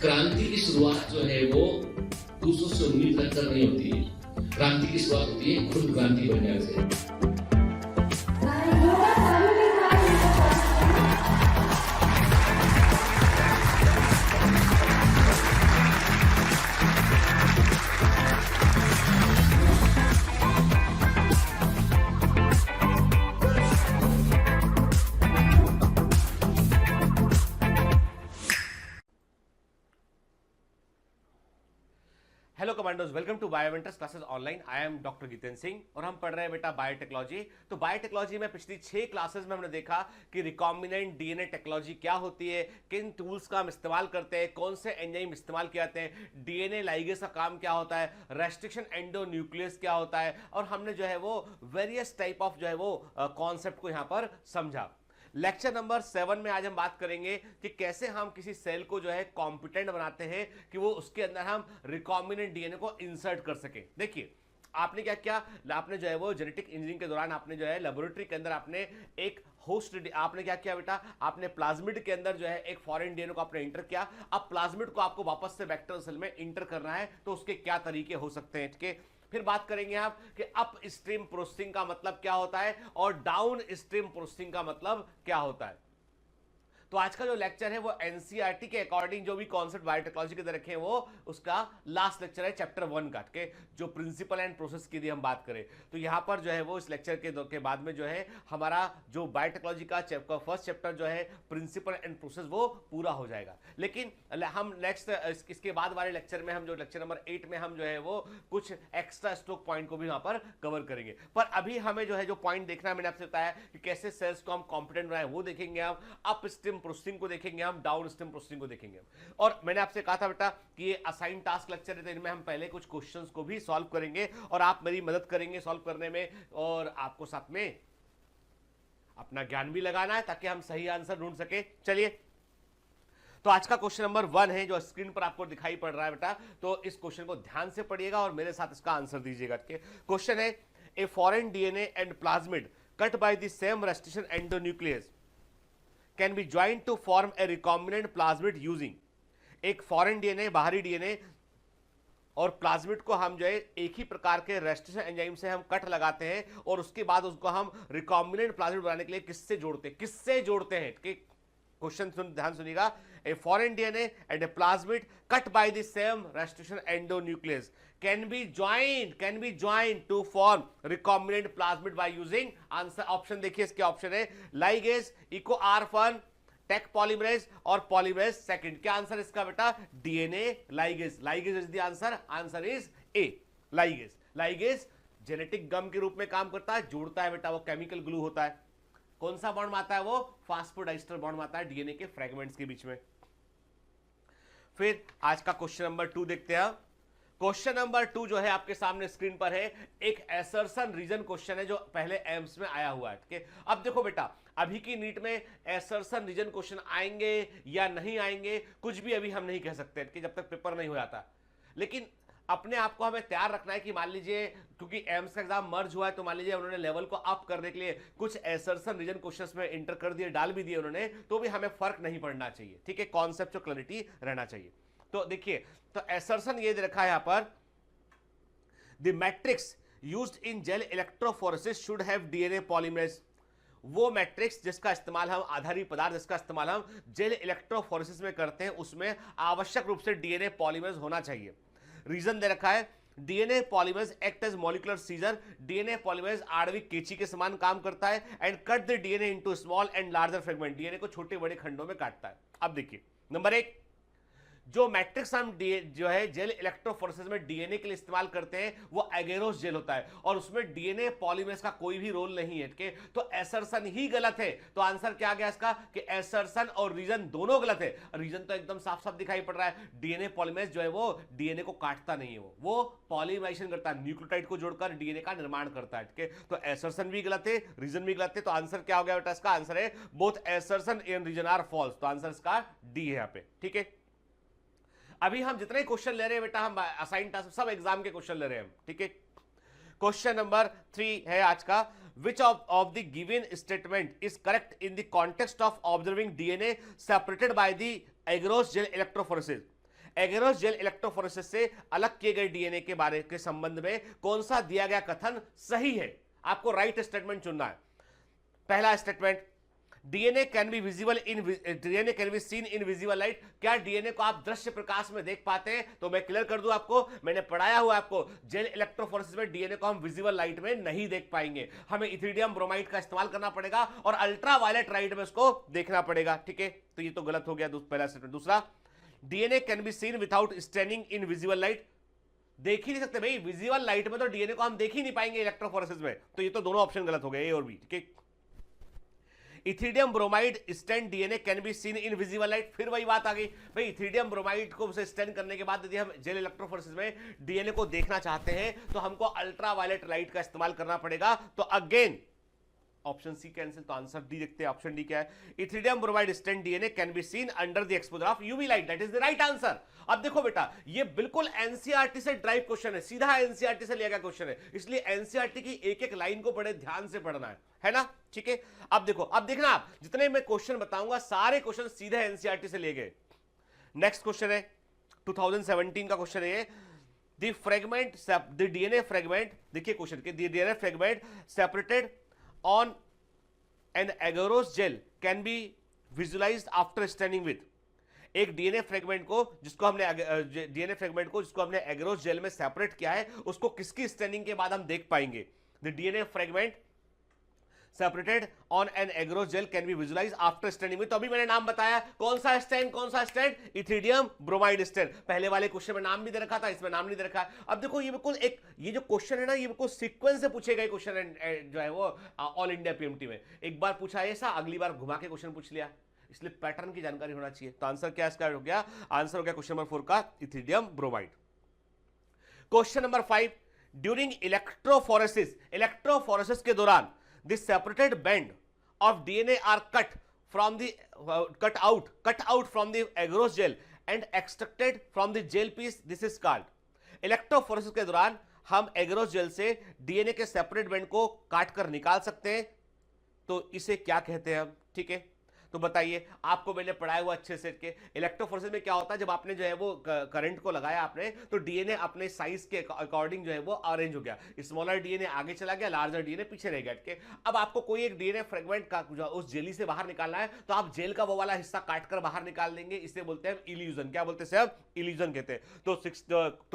क्रांति की शुरुआत जो है वो दूसरों से उम्मीद रखकर नहीं होती है। क्रांति की शुरुआत होती है खुद क्रांति बनने से। Hello commandos, welcome to Bioventures classes online. I am doctor Jitendra Singh और हम पढ़ रहे हैं बेटा बायोटेक्नोलॉजी। तो बायोटेक्नोलॉजी में पिछली 6 क्लासेस में हमने देखा कि रिकॉम्बिनेंट डीएनए टेक्नोलॉजी क्या होती है, किन टूल्स का हम इस्तेमाल करते हैं, कौन से एंजाइम इस्तेमाल किए जाते हैं, डीएनए लाइगेज का काम क्या होता है, रेस्ट्रिक्शन एंडोन्यूक्लियस क्या होता है, और हमने जो है वो वेरियस टाइप ऑफ जो है वो कॉन्सेप्ट को यहाँ पर समझा। लेक्चर नंबर 7 में आज हम बात करेंगे कि कैसे हम किसी सेल को जो है कॉम्पिटेंट बनाते हैं कि वो उसके अंदर हम रिकॉम्बिनेंट डीएनए को इंसर्ट कर सके। देखिए आपने क्या किया, आपने जो है वो जेनेटिक इंजीनियरिंग के दौरान आपने जो है लेबोरेटरी के अंदर आपने एक होस्ट आपने क्या किया बेटा, आपने प्लाज्मिड के अंदर जो है एक फॉरेन डीएनए को आपने इंटर किया। अब प्लाज्मिड को आपको वापस से वेक्टर सेल में इंटर करना है, तो उसके क्या तरीके हो सकते हैं। ठीक है, फिर बात करेंगे आप कि अप स्ट्रीम प्रोसेसिंग का मतलब क्या होता है और डाउन स्ट्रीम प्रोसेसिंग का मतलब क्या होता है। तो आज का जो लेक्चर है वो एनसीईआरटी के अकॉर्डिंग जो भी कॉन्सेप्ट बायोटेक्नोलॉजी के अंदर रखे हैं वो उसका लास्ट लेक्चर है चैप्टर 1 का। के जो प्रिंसिपल एंड प्रोसेस की यदि हम बात करें तो यहाँ पर जो है वो इस लेक्चर के बाद में जो है हमारा जो बायोटेक्नोलॉजी का फर्स्ट चैप्टर जो है प्रिंसिपल एंड प्रोसेस वो पूरा हो जाएगा। लेकिन हम नेक्स्ट इसके बाद वाले लेक्चर में हम जो लेक्चर नंबर 8 में हम जो है वो कुछ एक्स्ट्रा स्ट्रोक पॉइंट को भी वहां पर कवर करेंगे। पर अभी हमें जो है जो पॉइंट देखना है, मैंने आपसे बताया कि कैसे सेल्स को हम कॉम्पिटेंट बनाए वो देखेंगे हम, अप स्ट्रीम प्रोसेसिंग को देखेंगे हम, डाउन स्ट्रीम प्रोसेसिंग को देखेंगे हम। और मैंने आपसे कहा था बेटा कि ये असाइन टास्क लेक्चर है, तो इनमें हम पहले कुछ क्वेश्चंस को भी सॉल्व करेंगे और आप मेरी मदद करेंगे सॉल्व करने में, और आपको साथ में अपना ज्ञान भी लगाना है ताकि हम सही आंसर ढूंढ सके। चलिए, तो आज का क्वेश्चन नंबर 1 है जो स्क्रीन पर आपको दिखाई पड़ रहा है बेटा, तो इस क्वेश्चन को ध्यान से पढ़िएगा और मेरे साथ इसका आंसर दीजिएगा। क्वेश्चन है, a foreign DNA and plasmid cut by the same restriction endonuclease can be joint to form a recombinant plasmid using. एक फॉरेन डीएनए, बाहरी डीएनए और प्लाज्मिड को हम जो है एक ही प्रकार के रेस्ट्रिक्शन एंजाइम से हम कट लगाते हैं और उसके बाद उसको हम रिकॉम्बिनेंट प्लाज्मिड बनाने के लिए किससे जोड़ते हैं। क्वेश्चन ध्यान सुनिएगा, a foreign DNA and a plasmid cut by the same restriction endonuclease can be joined to form recombinant plasmid by using answer option देखिए, इसके ऑप्शन है ligase, eco R1, taq polymerase और पॉलीमरेज सेकंड। क्या answer इसका बेटा, DNA ligase. Ligase is the answer is A. Ligase genetic gum के रूप में काम करता है, जोड़ता है बेटा, वो केमिकल ग्लू होता है। कौन सा बॉन्ड आता है, वो फास्फोडाइस्टर बॉन्ड आता है डीएनए के फ्रेगमेंट्स के बीच में। फिर आज का क्वेश्चन नंबर 2 देखते हैं। क्वेश्चन नंबर 2 जो है आपके सामने स्क्रीन पर है, एक एसर्शन रीजन क्वेश्चन है जो पहले एम्स में आया हुआ है। ठीक है, अब देखो बेटा, अभी की नीट में एसर्शन रीजन क्वेश्चन आएंगे या नहीं आएंगे कुछ भी अभी हम नहीं कह सकते कि जब तक पेपर नहीं हो जाता। लेकिन अपने आप को हमें तैयार रखना है कि मान लीजिए क्योंकि एम्स का एग्जाम मर्ज हुआ है तो मान लीजिए उन्होंने लेवल को अप करने के लिए कुछ एसर्शन रीजन क्वेश्चंस में इंटर कर दिए, डाल भी दिए उन्होंने, तो भी हमें फर्क नहीं पड़ना चाहिए। ठीक है, कॉन्सेप्ट और क्लैरिटी रहना चाहिए। तो देखिए, तो एसर्शन ये दे रखा है यहां पर, the matrix used in gel electrophoresis should have DNA polymerase. वो मैट्रिक्स जिसका इस्तेमाल हम, आधारी पदार्थ जिसका इस्तेमाल हम जेल इलेक्ट्रोफोरेसिस में करते हैं, उसमें आवश्यक रूप से डीएनए पॉलीमरेज होना चाहिए। रीजन दे रखा है, DNA polymerase act as molecular scissor. DNA polymerase आणविक कैंची के समान काम करता है and cut the DNA into small and larger fragment. DNA को छोटे बड़े खंडों में काटता है। अब देखिए, नंबर 1, जो मैट्रिक्स हम जो है जेल इलेक्ट्रोफोरेसिस में डीएनए के लिए इस्तेमाल करते हैं वो एगेरोस जेल होता है और उसमें डीएनए पॉलीमरेज का कोई भी रोल नहीं है। ठीक, तो एसर्शन ही गलत है। तो आंसर क्या आ गया इसका कि एसर्शन और रीजन दोनों गलत है। रीजन तो एकदम साफ साफ दिखाई पड़ रहा है, डीएनए पॉलीमरेज जो है वो डीएनए को काटता नहीं है, वो पॉलीमराइजेशन करता है, न्यूक्लियोटाइड को जोड़कर डीएनए का निर्माण करता है। ठीक है, तो एसर्शन भी गलत है, रीजन भी गलत है। तो आंसर क्या हो गया बेटा, इसका आंसर है both assertion and reason are false. तो आंसर इसका डी है यहाँ पे। ठीक है, अभी हम जितने क्वेश्चन ले रहे हैं बेटा, हम असाइन टास्क सब एग्जाम के क्वेश्चन ले रहे हैं। ठीक है, क्वेश्चन नंबर 3 है आज का, which of the given statement is correct in the context of observing DNA separated by the agarose gel electrophoresis agarose gel electrophoresis से अलग किए गए डीएनए के बारे के संबंध में कौन सा दिया गया कथन सही है? आपको राइट स्टेटमेंट चुनना है। पहला statement, DNA can be visible in DNA can be seen in visible light. क्या डीएनए को आप दृश्य प्रकाश में देख पाते हैं? तो मैं क्लियर कर दूं आपको, मैंने पढ़ाया हुआ आपको, जेल इलेक्ट्रोफोरेसिस में डीएनए को हम विजिबल लाइट में नहीं देख पाएंगे, हमें इथिडियम ब्रोमाइड का इस्तेमाल करना पड़ेगा और अल्ट्रा वायलेट लाइट में उसको देखना पड़ेगा। ठीक है, तो ये तो गलत हो गया पहला स्टेटमेंट। दूसरा, DNA can be seen without standing in visible light. देख ही नहीं सकते भाई, विजिबल लाइट में तो डीएनए को हम देख ही नहीं पाएंगे इलेक्ट्रोफोरेसिस में, तो ये तो दोनों ऑप्शन गलत हो गए, ए और बी। ठीक है, ethidium bromide stand DNA can be seen in visible light. फिर वही बात आ गई भाई, इथिडियम ब्रोमाइड को स्टैंड करने के बाद यदि हम जेल इलेक्ट्रोफोरेसिस में डीएनए को देखना चाहते हैं तो हमको अल्ट्रा वायलेट लाइट का इस्तेमाल करना पड़ेगा। तो अगेन ऑप्शन सी कैंसिल, तो आंसर डी देखते हैं। ऑप्शन डी क्या है? Ethidium bromide stand DNA can be seen under the exposure of UV light, that is the right answer. अब देखो बेटा, ये बिल्कुल एनसीईआरटी से ड्राइव क्वेश्चन है, सीधा एनसीईआरटी से लिया गया क्वेश्चन है, इसलिए एनसीईआरटी की एक एक लाइन को बड़े ध्यान से पढ़ना है ना? ठीक है, अब देखो, अब देखना आप, जितने मैं क्वेश्चन बताऊंगा सारे क्वेश्चन सीधे एनसीईआरटी से लिए गए। नेक्स्ट क्वेश्चन है 2017 का क्वेश्चन है, the fragment the DNA fragment, देखिए क्वेश्चन के, the DNA fragment separated on an agarose gel can be visualised after standing with. एक डीएनए फ्रेगमेंट को जिसको हमने एगेरोस जेल में सेपरेट किया है, उसको किसकी स्टैंडिंग के बाद हम देख पाएंगे? The DNA fragment separated on an agarose gel can be visualised after standing with. तो अभी मैंने नाम बताया, कौन सा स्टैंड? Ethidium bromide stand. पहले वाले क्वेश्चन में नाम भी दे रखा था, इसमें नाम नहीं दे रखा है। अब देखो, ये बिल्कुल एक, ये जो क्वेश्चन है ना, ये बिल्कुल सीक्वेंस से पूछे गए क्वेश्चन जो है वो ऑल इंडिया पीएमटी में एक बार पूछा ऐसा, अगली बार घुमा के क्वेश्चन पूछ लिया, इसलिए पैटर्न की जानकारी होना चाहिए। तो आंसर क्या इसका हो गया? आंसर हो गया क्वेश्चन नंबर 4 का ethidium bromide. Question number 5, during electrophoresis के दौरान the separated band of DNA are cut out from the agarose gel and extracted from the gel piece, this is called. Electrophoresis के दौरान हम agarose gel से DNA के separate band को काट कर निकाल सकते हैं, तो इसे क्या कहते हैं हम? ठीक है, तो बताइए, आपको मैंने पढ़ाया हुआ अच्छे से कि इलेक्ट्रोफोरेसिस में क्या होता है, जब आपने जो है वो करंट को लगाया आपने, तो डीएनए अपने साइज के अकॉर्डिंग जो है वो अरेंज हो गया, स्मॉलर डीएनए आगे चला गया, लार्जर डीएनए पीछे रह गया। के अब आपको कोई एक डीएनए फ्रेगमेंट का उस जेली से बाहर निकालना है, तो आप जेल का वो वाला हिस्सा काट कर बाहर निकाल देंगे, इसे बोलते हैं इल्यूजन। क्या बोलते हैं सर? इल्यूजन कहते हैं। तो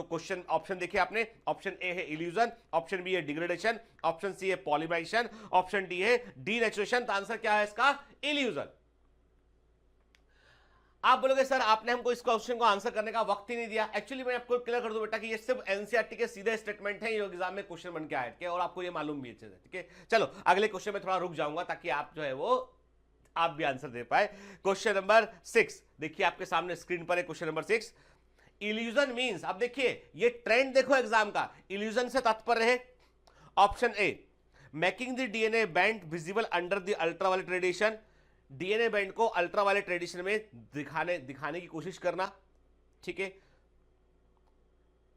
क्वेश्चन ऑप्शन देखिए आपने, ऑप्शन ए है इल्यूजन, ऑप्शन बी है डिग्रेडेशन, ऑप्शन सी है पॉलीमराइजेशन, ऑप्शन डी है डीनेचुरेशन। तो आंसर क्या है इसका? इल्यूजन। आप बोलोगे सर आपने हमको इस क्वेश्चन को आंसर करने का वक्त ही नहीं दिया। एक्चुअली मैं आपको क्लियर कर दूं बेटा कि ये सिर्फ एनसीईआरटी के सीधे स्टेटमेंट है, ये एग्जाम में क्वेश्चन बन के आए थे और आपको ये मालूम भी अच्छे से। ठीक है, चलो अगले क्वेश्चन में थोड़ा रुक जाऊंगा ताकि आप जो है वो आप भी आंसर दे पाए। क्वेश्चन नंबर 6 देखिए आपके सामने स्क्रीन पर है। क्वेश्चन नंबर 6, इल्यूजन मींस, अब देखिए ये ट्रेंड देखो एग्जाम का, इल्यूजन से तात्पर्य है option A, making the DNA band visible under the ultraviolet radiation, DNA band को अल्ट्रावायलेट रेडिएशन में दिखाने की कोशिश करना। ठीक है,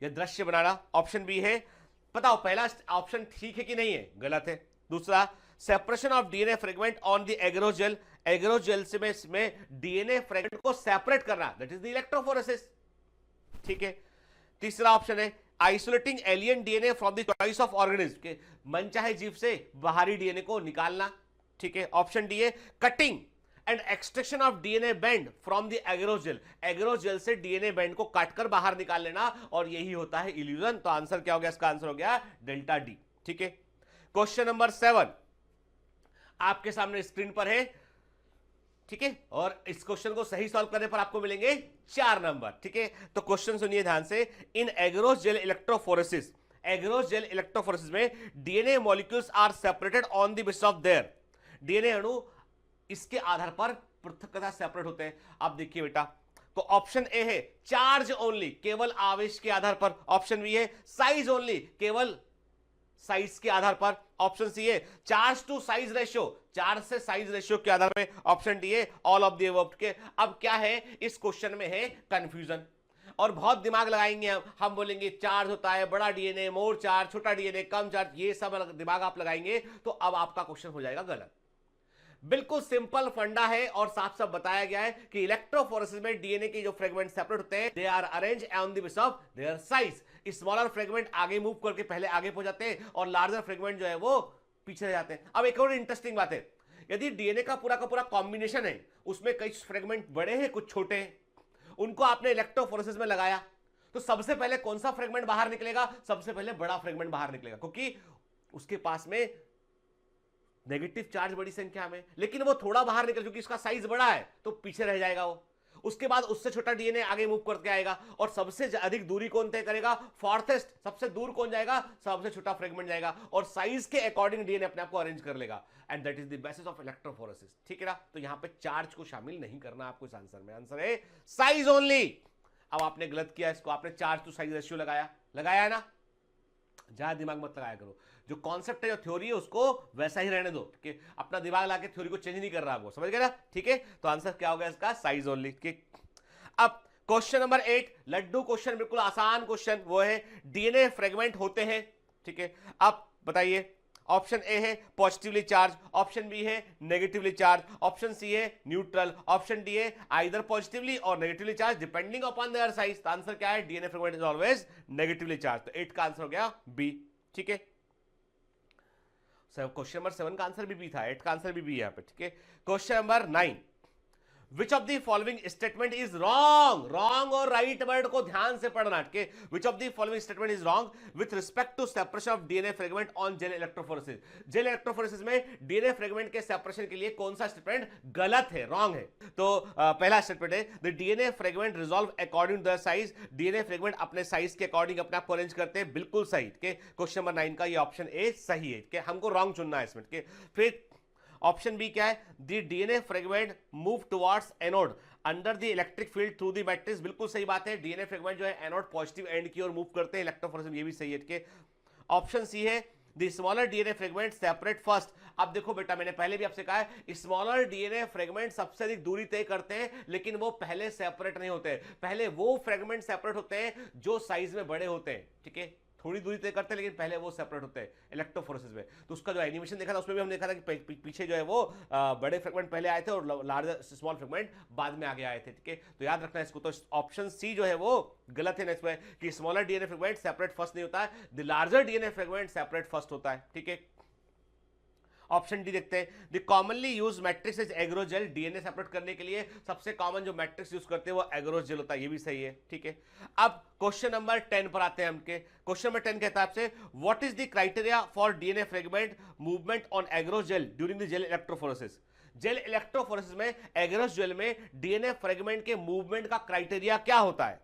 यह दृश्य बनाना। ऑप्शन बी है, बताओ पहला ऑप्शन ठीक है कि नहीं है? गलत है। दूसरा, separation of DNA fragment on the agarose jail, agarose gel से में डीएनए फ्रेगमेंट को सेपरेट करना, दैट इज द इलेक्ट्रोफोरेसिस। ठीक है। तीसरा ऑप्शन है, isolating alien DNA from the choice of organism, के मनचाहे जीव से बाहरी डीएनए को निकालना। ठीक है। ऑप्शन डी है, cutting and extraction of DNA banned from the agarose jail, agarose gel से डीएनए बैंड को काटकर बाहर निकाल लेना, और यही होता है इल्यूजन। तो आंसर क्या हो गया? इसका आंसर हो गया डेल्टा डी। ठीक है। क्वेश्चन नंबर 7 आपके सामने स्क्रीन पर है। ठीक है, और इस क्वेश्चन को सही सॉल्व करने पर आपको मिलेंगे 4 नंबर। ठीक है, तो क्वेश्चन सुनिए ध्यान से। In agarose gel electrophoresis, agarose gel electrophoresis में DNA molecules are separated on the basis of their, DNA अणु इसके आधार पर पृथकता सेपरेट होते हैं। अब देखिए बेटा, तो ऑप्शन ए है चार्ज ओनली, केवल आवेश के आधार पर। ऑप्शन बी है साइज ओनली, केवल साइज के आधार पर। ऑप्शन सी है charge to size ratio, charge से साइज रेशियो के आधार पर। ऑप्शन डी है ऑल ऑफ द अबव के। अब क्या है, इस क्वेश्चन में है कंफ्यूजन, और बहुत दिमाग लगाएंगे हम बोलेंगे चार्ज होता है बड़ा डीएनए, मोर चार्ज, छोटा डीएनए, कम चार्ज, ये सब दिमाग आप लगाएंगे तो अब आपका क्वेश्चन हो जाएगा गलत। बिल्कुल सिंपल फंडा है और साफ साफ बताया गया है कि इलेक्ट्रोफोरेसिस में डीएनए के जो फ्रेगमेंट सेपरेट होते हैं, they are arrange on the basis of their size. Smaller fragment आगे मूव करके पहले आगे पहुंच जाते हैं और लार्जर फ्रेगमेंट जो है वो पीछे रह जाते हैं। अब एक और इंटरेस्टिंग बात है, यदि डीएनए का पूरा कॉम्बिनेशन है, उसमें कई फ्रेगमेंट बड़े हैं कुछ छोटे हैं, उनको आपने इलेक्ट्रोफोरेसिस में लगाया तो सबसे पहले कौन सा फ्रेगमेंट बाहर निकलेगा? सबसे पहले बड़ा फ्रेगमेंट बाहर निकलेगा, क्योंकि उसके पास में नेगेटिव चार्ज बड़ी संख्या में, लेकिन वो थोड़ा बाहर निकल, क्योंकि इसका साइज बड़ा है तो पीछे रह जाएगा वो। उसके बाद उससे छोटा डीएनए आगे मूव करके आएगा और सबसे अधिक दूरी कौन तय करेगा? फार्थेस्ट, सबसे दूर कौन जाएगा? सबसे छोटा फ्रेगमेंट जाएगा और साइज के अकॉर्डिंग डीएनए अपने आप को अरेंज कर लेगा, and that is the basis of electrophoresis. ठीक है ना? तो यहां पे चार्ज को शामिल नहीं करना आपको इस आंसर में, आंसर है साइज ओनली। अब आपने गलत किया इसको, आपने चार्ज टू साइज रेशियो लगाया है ना? ज्यादा दिमाग मत लगाया करो, जो कॉन्सेप्ट है, जो थ्योरी है, उसको वैसा ही रहने दो, कि अपना दिमाग लाके थ्योरी को चेंज नहीं कर रहा आपको, समझ गए ना? ठीक है, तो आंसर क्या होगा इसका? Size only. अब क्वेश्चन नंबर 8, लड्डू क्वेश्चन, बिल्कुल आसान क्वेश्चन, वो है डीएनए फ्रेगमेंट होते हैं। ठीक है, अब बताइए, ऑप्शन ए है पॉजिटिवली चार्ज, ऑप्शन बी है नेगेटिवली चार्ज, ऑप्शन सी है न्यूट्रल, ऑप्शन डी है आइदर पॉजिटिवली और negatively charge depending upon their size. तो आंसर क्या है? DNA fragment is always negatively charge. तो 8 का आंसर हो गया बी। ठीक है, क्वेश्चन नंबर 7 का आंसर भी बी था, 8 का आंसर भी बी है यहाँ पे। ठीक है, question number 9, Which of the following statement is wrong? Wrong और right वर्ड को ध्यान से पढ़ना। Which of the following statement is wrong with respect to separation of DNA fragment on gel electrophoresis? Gel electrophoresis में DNA fragment के separation के लिए कौन सा स्टेटमेंट गलत है, wrong है? तो पहला स्टेटमेंट है the DNA fragment resolve according to their size। DNA fragment अपने साइज के अकॉर्डिंग अपने आप को अरेंज करते हैं, बिल्कुल सही। क्वेश्चन नंबर 9 का ये ऑप्शन ए सही है, कि हमको रॉन्ग चुनना है इसमें। फिर ऑप्शन बी क्या है? The DNA fragment move towards anode under the electric field through the matrix. बिल्कुल सही बात है, डीएनए फ्रेगमेंट जो है एनोड पॉजिटिव एंड की ओर मूव करते हैं इलेक्ट्रोफोरेसिस, ये भी सही है। ऑप्शन सी है the smaller DNA fragment separate first. अब देखो बेटा, मैंने पहले भी आपसे कहा है, स्मॉलर डीएनए फ्रेगमेंट सबसे अधिक दूरी तय करते हैं, लेकिन वो पहले सेपरेट नहीं होते। पहले वो फ्रेगमेंट सेपरेट होते हैं जो साइज में बड़े होते हैं। ठीक है, थोड़ी दूरी तय करते हैं लेकिन पहले वो सेपरेट होते हैं इलेक्ट्रोफोरेसिस में। तो उसका जो एनिमेशन देखा था उसमें भी हमने देखा था कि पीछे जो है वो बड़े फ्रेगमेंट पहले आए थे और लार्जर स्मॉल फ्रेगमेंट बाद में आगे आए थे। ठीक है, तो याद रखना इसको। तो ऑप्शन सी जो है वो गलत है इसमें, कि smaller DNA fragment separate first नहीं होता है, the larger DNA fragment separate first होता है। ठीक है, ऑप्शन डी देखते हैं, the commonly use matrix is एग्रोजेल। DNA separate करने के लिए सबसे कॉमन जो मैट्रिक्स यूज करते हैं वो एग्रोजेल होता है, ये भी सही है। ठीक है, अब क्वेश्चन नंबर 10 पर आते हैं हमके। क्वेश्चन नंबर 10 कहता है आपसे, what is the criteria for DNA fragment movement on एग्रोजेल during the gel electrophoresis? Jail electrophoresis में, एग्रोजेल में डीएनए फ्रेगमेंट के मूवमेंट का क्राइटेरिया क्या होता है?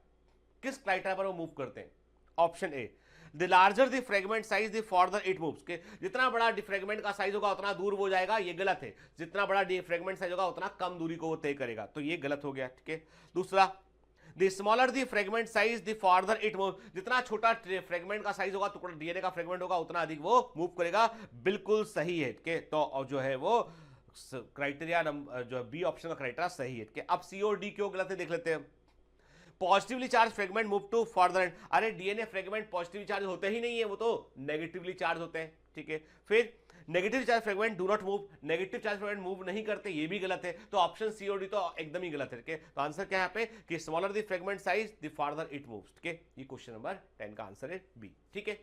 किस क्राइटेरिया पर वो मूव करते हैं? Option A, the larger the fragment size the further it moves. के जितना बड़ा फ्रेगमेंट का साइज होगा उतना दूर वो जाएगा, ये गलत है। जितना बड़ा फ्रेगमेंट साइज होगा उतना कम दूरी को वो तय करेगा, तो ये गलत हो गया। ठीक है, दूसरा, the smaller the fragment size the farther it move. जितना छोटा फ्रेगमेंट का साइज होगा, टुकड़ा डीएनए का फ्रेगमेंट होगा, उतना अधिक वो मूव करेगा, बिल्कुल सही है। ठीक है, तो जो है वो क्राइटेरिया नंबर जो बी ऑप्शन का क्राइटेरिया सही है। ठीक है, अब सी और डी क्यों गलत है देख लेते हैं। Positively charge fragment move to further end. अरे डीएनए फ्रेगमेंट पॉजिटिवली चार्ज होते ही नहीं है, वो तो नेगेटिवली चार्ज होते हैं। ठीक है, फिर negative charge fragment do not move. Negative charge fragment move नहीं करते, ये भी गलत है। तो ऑप्शन सी और डी तो एकदम ही गलत है। ठीक है, तो आंसर क्या है यहाँ पे, कि smaller the fragment size the farther it moves. ठीक है, ये क्वेश्चन नंबर 10 का आंसर है बी। ठीक है,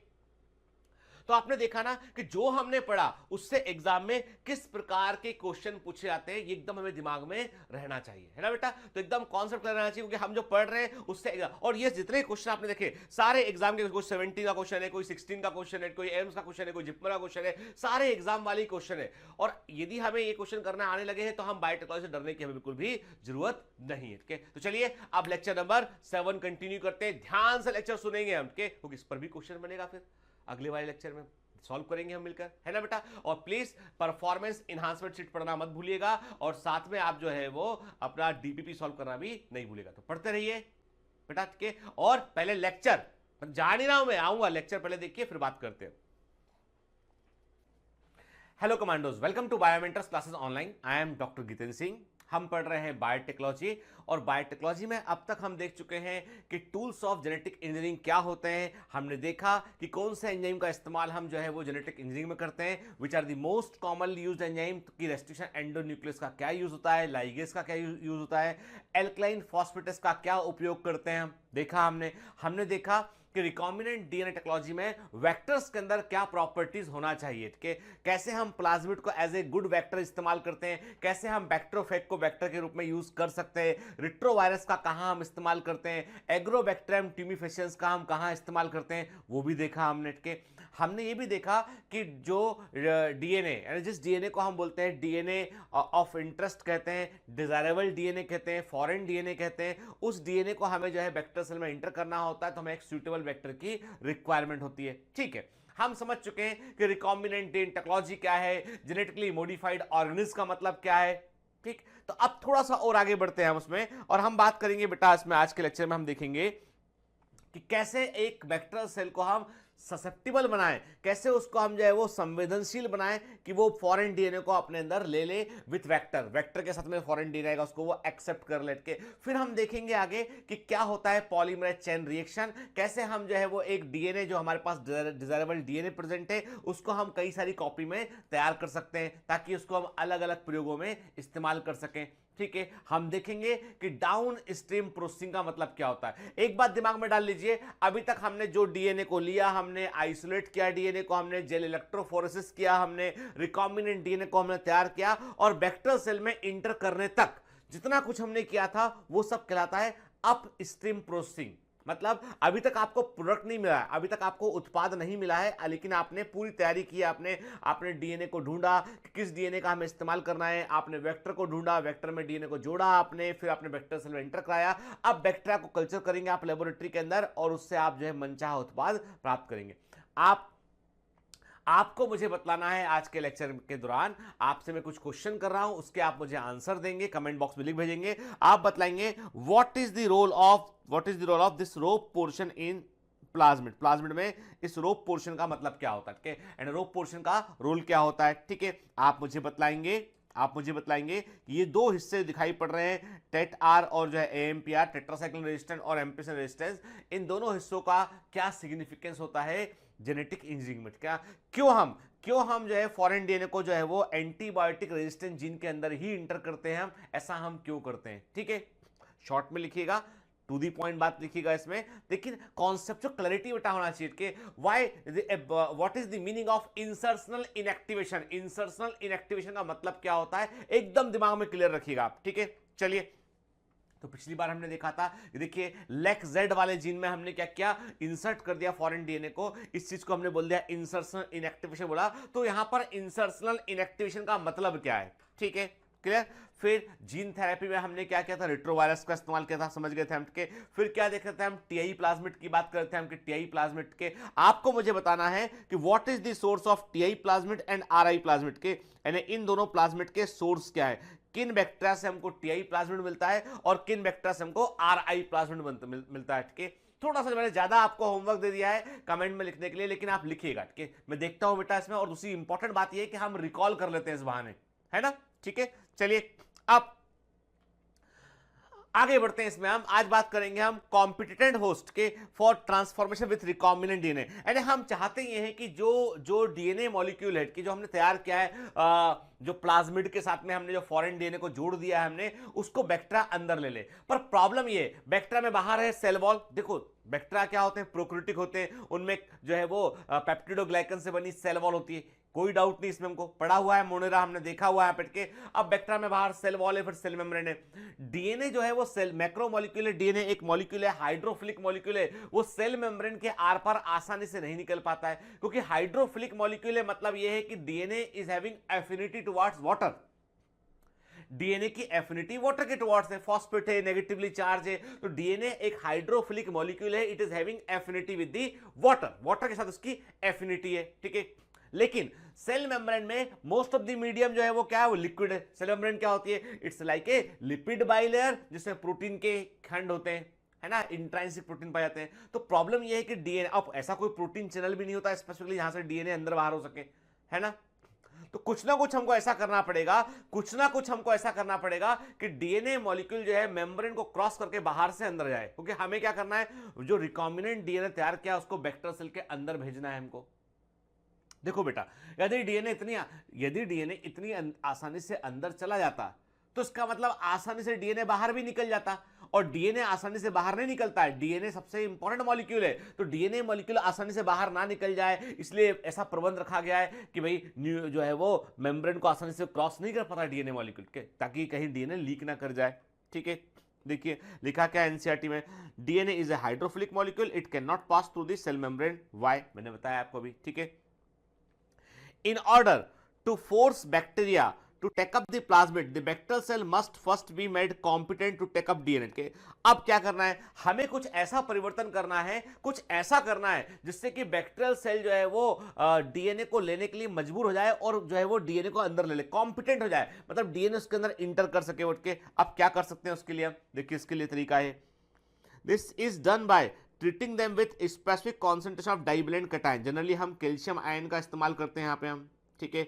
तो आपने देखा ना कि जो हमने पढ़ा उससे एग्जाम में किस प्रकार के क्वेश्चन पूछे जाते हैं, ये एकदम हमें दिमाग में रहना चाहिए, है ना बेटा? तो एकदम कॉन्सेप्ट रहना चाहिए, क्योंकि हम जो पढ़ रहे हैं उससे और ये जितने क्वेश्चन आपने देखे सारे एग्जाम के, कोई 17 का क्वेश्चन है, कोई 16 का क्वेश्चन है, कोई एम्स का क्वेश्चन है, कोई जिप्मर का क्वेश्चन है, सारे एग्जाम वाले क्वेश्चन है। और यदि हमें ये क्वेश्चन करने आने लगे हैं तो हम बायोटेक्नोलॉजी से डरने की हमें बिल्कुल भी जरूरत नहीं है। ठीक है, तो चलिए अब लेक्चर नंबर 7 कंटिन्यू करते हैं। ध्यान से लेक्चर सुनेंगे हम, क्योंकि इस पर भी क्वेश्चन बनेगा, फिर अगले वाले लेक्चर में सॉल्व करेंगे हम मिलकर, है ना बेटा? और प्लीज परफॉर्मेंस इनहांसमेंट शीट पढ़ना मत भूलिएगा, और साथ में आप जो है वो अपना डीपीपी सॉल्व करना भी नहीं भूलिएगा। तो पढ़ते रहिए बेटा। ठीक है, और पहले लेक्चर जा नहीं रहा हूं मैं, आऊंगा, लेक्चर पहले देखिए फिर बात करते हैं। Hello commandos, welcome to Biomentors classes online. I am doctor Jitendra Singh. हम पढ़ रहे हैं बायोटेक्नोलॉजी, और बायोटेक्नोलॉजी में अब तक हम देख चुके हैं कि टूल्स ऑफ जेनेटिक इंजीनियरिंग क्या होते हैं। हमने देखा कि कौन से एंजाइम का इस्तेमाल हम जो है वो जेनेटिक इंजीनियरिंग में करते हैं, which are the most commonly used enzyme, की रेस्ट्रिक्शन एंडोन्यूक्लियस का क्या यूज होता है, लाइगेज का क्या यूज होता है, एल्कलाइन फॉस्फेटेस का क्या उपयोग करते हैं। देखा हमने देखा कि रिकॉम्बिनेंट डीएनए टेक्नोलॉजी में वेक्टर्स के अंदर क्या प्रॉपर्टीज होना चाहिए, ठीक है, कैसे हम प्लाज्मिड को एज ए गुड वेक्टर इस्तेमाल करते हैं, कैसे हम बैक्टीरियोफेज को वेक्टर के रूप में यूज कर सकते हैं, रिट्रोवायरस का कहां हम इस्तेमाल करते हैं, एग्रोबैक्टीरियम ट्यूमिफेशियंस का हम कहां इस्तेमाल करते हैं, वो भी देखा हमने, ठीक है। हमने ये भी देखा कि जो डीएनए यानी जिस डीएनए को हम बोलते हैं डीएनए ऑफ इंटरेस्ट कहते हैं, डिजायरेबल डीएनए कहते हैं, फॉरेन डीएनए कहते हैं, उस डीएनए को हमें जो है वेक्टर सेल में इंटर करना होता है तो हमें एक सूटेबल वेक्टर की रिक्वायरमेंट होती है, ठीक है। हम समझ चुके हैं कि रिकॉम्बिनेंट डीएनए टेक्नोलॉजी क्या है, जेनेटिकली मॉडिफाइड ऑर्गेनिज्म का मतलब क्या है, ठीक। तो अब थोड़ा सा और आगे बढ़ते हैं हम उसमें, और हम बात करेंगे बेटा इसमें आज के लेक्चर में हम देखेंगे कि कैसे एक वेक्टर सेल को हम ससेप्टिबल बनाएं, कैसे उसको हम जो है वो संवेदनशील बनाएं कि वो फॉरेन डीएनए को अपने अंदर ले ले विथ वेक्टर के साथ में फॉरेन डीएनए आएगा उसको वो एक्सेप्ट कर ले के। फिर हम देखेंगे आगे कि क्या होता है पॉलीमरेज चेन रिएक्शन, कैसे हम जो है वो एक डीएनए जो हमारे पास डिजायरेबल डीएनए प्रेजेंट है उसको हम कई सारी कॉपी में तैयार कर सकते हैं ताकि उसको हम अलग अलग प्रयोगों में इस्तेमाल कर सकें, ठीक है। हम देखेंगे कि डाउन स्ट्रीम प्रोसेसिंग का मतलब क्या होता है। एक बात दिमाग में डाल लीजिए, अभी तक हमने जो डीएनए को लिया, हमने आइसोलेट किया डीएनए को, हमने जेल इलेक्ट्रोफोरेसिस किया, हमने रिकॉम्बिनेंट डीएनए को हमने तैयार किया, और वेक्टर सेल में इंटर करने तक जितना कुछ हमने किया था वो सब कहलाता है अप स्ट्रीम प्रोसेसिंग। मतलब अभी तक आपको प्रोडक्ट नहीं मिला है, अभी तक आपको उत्पाद नहीं मिला है, लेकिन आपने पूरी तैयारी की, आपने डीएनए को ढूंढा कि किस डीएनए का हमें इस्तेमाल करना है, आपने वेक्टर को ढूंढा, वेक्टर में डीएनए को जोड़ा आपने, फिर आपने वेक्टर सेल में एंटर कराया। अब बैक्टीरिया को कल्चर करेंगे आप लेबोरेटरी के अंदर और उससे आप जो है मनचाहा उत्पाद प्राप्त करेंगे। आपको मुझे बतलाना है आज के लेक्चर के दौरान, आपसे मैं कुछ क्वेश्चन कर रहा हूं, उसके आप मुझे आंसर देंगे, कमेंट बॉक्स में लिख भेजेंगे। आप बतलाएंगे what is the role of this rope portion in plasmid में इस रोप पोर्शन का मतलब क्या होता है, ठीक है, एंड रोप पोर्शन का रोल क्या होता है, ठीक है। आप मुझे बतलाएंगे कि ये दो हिस्से दिखाई पड़ रहे हैं, टेट आर और जो है एएमपीआर, टेट्रासाइक्लिन रेजिस्टेंस और एम्पिसिन रेजिस्टेंस, इन दोनों हिस्सों का क्या सिग्निफिकेंस होता है जेनेटिक इंजीनियरिंग में, क्या क्यों हम जो है फॉरेन डीएनए को जो है वो एंटीबायोटिक रेजिस्टेंट जीन के अंदर ही इंटर करते हैं, ऐसा हम क्यों करते हैं, ठीक है। शॉर्ट में लिखिएगा, टू दी पॉइंट बात लिखिएगा इसमें, लेकिन कॉन्सेप्चुअल क्लैरिटी बेटा होना चाहिए कि what is the meaning of insertional inactivation. Insertional inactivation का मतलब क्या होता है, एकदम दिमाग में क्लियर रखिएगा आप, ठीक है। चलिए, तो पिछली बार हमने देखा था, देखिए लेक जेड वाले जीन में हमने क्या किया, इंसर्ट कर दिया फॉरेन डीएनए को, इस चीज को हमने बोल दिया इंसर्शनल इनएक्टिवेशन बोला। तो यहां पर इंसर्शनल इनएक्टिवेशन का मतलब क्या है, ठीक है, क्लियर। फिर जीन थेरेपी में हमने क्या किया था, रिट्रोवायरस का इस्तेमाल किया था, समझ गए थे हम के। फिर क्या देख रहे थे हम, टीआई प्लाज्मिड की बात करते हैं हम कि टीआई प्लाज्मिड के आपको मुझे बताना है कि what is the source of TI plasmid and RI plasmid के, यानी इन दोनों प्लाज्मिड के सोर्स क्या है, किन बैक्टीरिया से हमको टीआई प्लाज्मिड मिलता है और किन बैक्टीरिया से हमको आरआई प्लाज्मिड मिलता है, ठीक है। थोड़ा सा मैंने ज्यादा आपको होमवर्क दे दिया है कमेंट में लिखने के लिए, लेकिन आप लिखिएगा, ठीक है। मैं देखता हूं बेटा इसमें, और दूसरी इंपॉर्टेंट बात यह है कि हम रिकॉल कर लेते हैं इस बहाने, है ना, ठीक है। चलिए अब आगे बढ़ते हैं, इसमें हम आज बात करेंगे हम कॉम्पिटिटेंट होस्ट के for transformation with recombinant DNA. यानी हम चाहते ये हैं कि जो डीएनए मॉलिक्यूल है कि जो हमने तैयार किया है, जो प्लाज्मिड के साथ में हमने जो फॉरेन डीएनए को जोड़ दिया है हमने, उसको बैक्टीरिया अंदर ले ले। पर प्रॉब्लम ये, बैक्टीरिया में बाहर है सेल वॉल। देखो बैक्टीरिया क्या होते हैं, प्रोक्रियोटिक होते हैं, उनमें जो है वो पेप्टिडोग्लाइकन से बनी सेल वॉल होती है, कोई डाउट नहीं इसमें, हमको पढ़ा हुआ है, मोनेरा हमने देखा हुआ है पेट के। अब बैक्टीरिया में बाहर सेल वॉल है, फिर सेल मेम्ब्रेन है। डीएनए जो है वो सेल मैक्रोमोलिक्यूल है, डीएनए एक मॉलिक्यूल है, हाइड्रोफिलिक मॉलिक्यूल है, वो सेल मेम्ब्रेन के आर पार आसानी से नहीं निकल पाता है, क्योंकि हाइड्रोफिलिक मॉलिक्यूल है, मतलब ये है कि DNA is having affinity towards water. DNA की एफिनिटी वाटर के टुवर्ड्स है, फॉस्फेट है, नेगेटिवली चार्ज है, तो डीएनए एक हाइड्रोफिलिक मॉलिक्यूल है, it is having affinity with the water, water के साथ उसकी एफिनिटी है, ठीक है। लेकिन सेल मेम्ब्रेन में मोस्ट ऑफ द मीडियम जो है वो क्या है, वो लिक्विड है। सेल मेम्ब्रेन क्या होती है, it's like a lipid bilayer, जिसमें प्रोटीन के खंड होते हैं, है ना, इंट्राइंसिक प्रोटीन पाए जाते हैं। तो प्रॉब्लम ये है कि डीएनए, अब ऐसा कोई प्रोटीन चैनल भी नहीं होता स्पेसिफिकली जहां से डीएनए अंदर बाहर हो सके, है ना। तो कुछ ना कुछ हमको ऐसा करना पड़ेगा, कुछ ना कुछ हमको ऐसा करना पड़ेगा कि डीएनए मॉलिक्यूल जो है मेम्ब्रेन को क्रॉस करके बाहर से अंदर जाए, क्योंकि हमें क्या करना है, जो रिकॉम्बिनेंट डीएनए तैयार किया उसको वेक्टर सेल के अंदर भेजना है हमको। देखो बेटा, यदि डीएनए इतनी आसानी से अंदर चला जाता तो इसका मतलब आसानी से डीएनए बाहर भी निकल जाता, और डीएनए आसानी से बाहर नहीं निकलता है। डीएनए सबसे इंपॉर्टेंट मॉलिक्यूल है, तो डीएनए मॉलिक्यूल आसानी से बाहर ना निकल जाए, इसलिए ऐसा प्रबंध रखा गया है कि भाई जो है वो मेम्ब्रेन को आसानी से क्रॉस नहीं कर पाता डीएनए मॉलिक्यूल के, ताकि कहीं डीएनए लीक ना कर जाए। ठीक है, देखिए लिखा क्या एनसीईआरटी में, DNA is a hydrophilic molecule, it can not pass through the cell membrane. Why, मैंने बताया आपको अभी। ठीक है, in order to force bacteria to take up the plasmid, the bacterial cell must first be made competent to take up DNA के। अब क्या करना है, हमें कुछ ऐसा परिवर्तन करना है, कुछ ऐसा करना है जिससे कि बैक्टीरियल सेल जो है वो डीएनए को लेने के लिए मजबूर हो जाए और जो है वो डीएनए को अंदर ले ले, कॉम्पिटेंट हो जाए, मतलब डीएनए उसके अंदर इंटर कर सके उठ के। अब क्या कर सकते हैं उसके लिए, देखिए इसके लिए तरीका है, this is done by treating them with specific concentration of divalent cation. Generally हम कैल्शियम आयन का इस्तेमाल करते हैं यहाँ पे हम। ठीक है,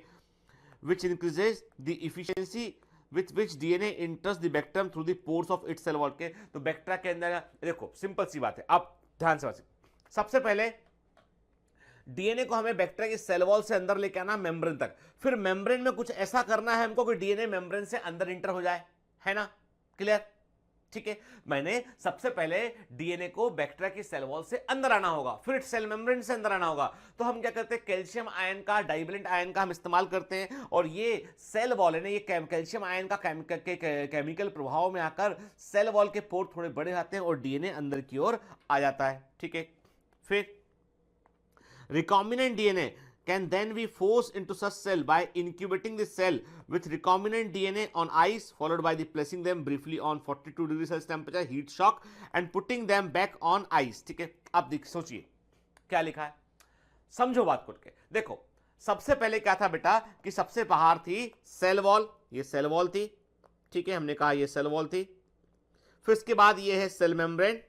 which increases the efficiency with which DNA enters the bacterium through the pores of its cell wall के। तो बैक्टीरिया के अंदर देखो सिंपल सी बात है, आप ध्यान से बात, सबसे पहले डीएनए को हमें बैक्टीरिया की सेल वॉल से अंदर लेके आना मेम्ब्रेन तक, फिर मेम्ब्रेन में कुछ ऐसा करना है हमको कि डीएनए मेम्ब्रेन से अंदर इंटर हो जाए, है ना, क्लियर। ठीक है, मैंने सबसे पहले डीएनए को बैक्टीरिया की सेल वॉल से अंदर आना होगा, फिर सेल मेम्ब्रेन से अंदर आना होगा। तो हम क्या करते हैं, कैल्शियम आयन का, डाइवैलेंट आयन का हम इस्तेमाल करते हैं, और ये सेल वॉल है ना, ये कैल्शियम आयन का केमिकल प्रभाव में आकर सेल वॉल के पोर थोड़े बड़े आते हैं और डीएनए अंदर की ओर आ जाता है। ठीक है, फिर recombinant DNA can then be forced into such cell by incubating the cell with recombinant DNA on ice, followed by the placing them briefly on 42 degree Celsius temperature heat shock and putting them back on ice। ठीक है, अब देख सोचिए क्या लिखा है, समझो बात को के। देखो सबसे पहले क्या था बेटा कि सबसे बाहर थी सेल वॉल, ये सेल वॉल थी। ठीक है, हमने कहा ये सेल वॉल थी, फिर इसके बाद ये है सेल मेम्ब्रेन,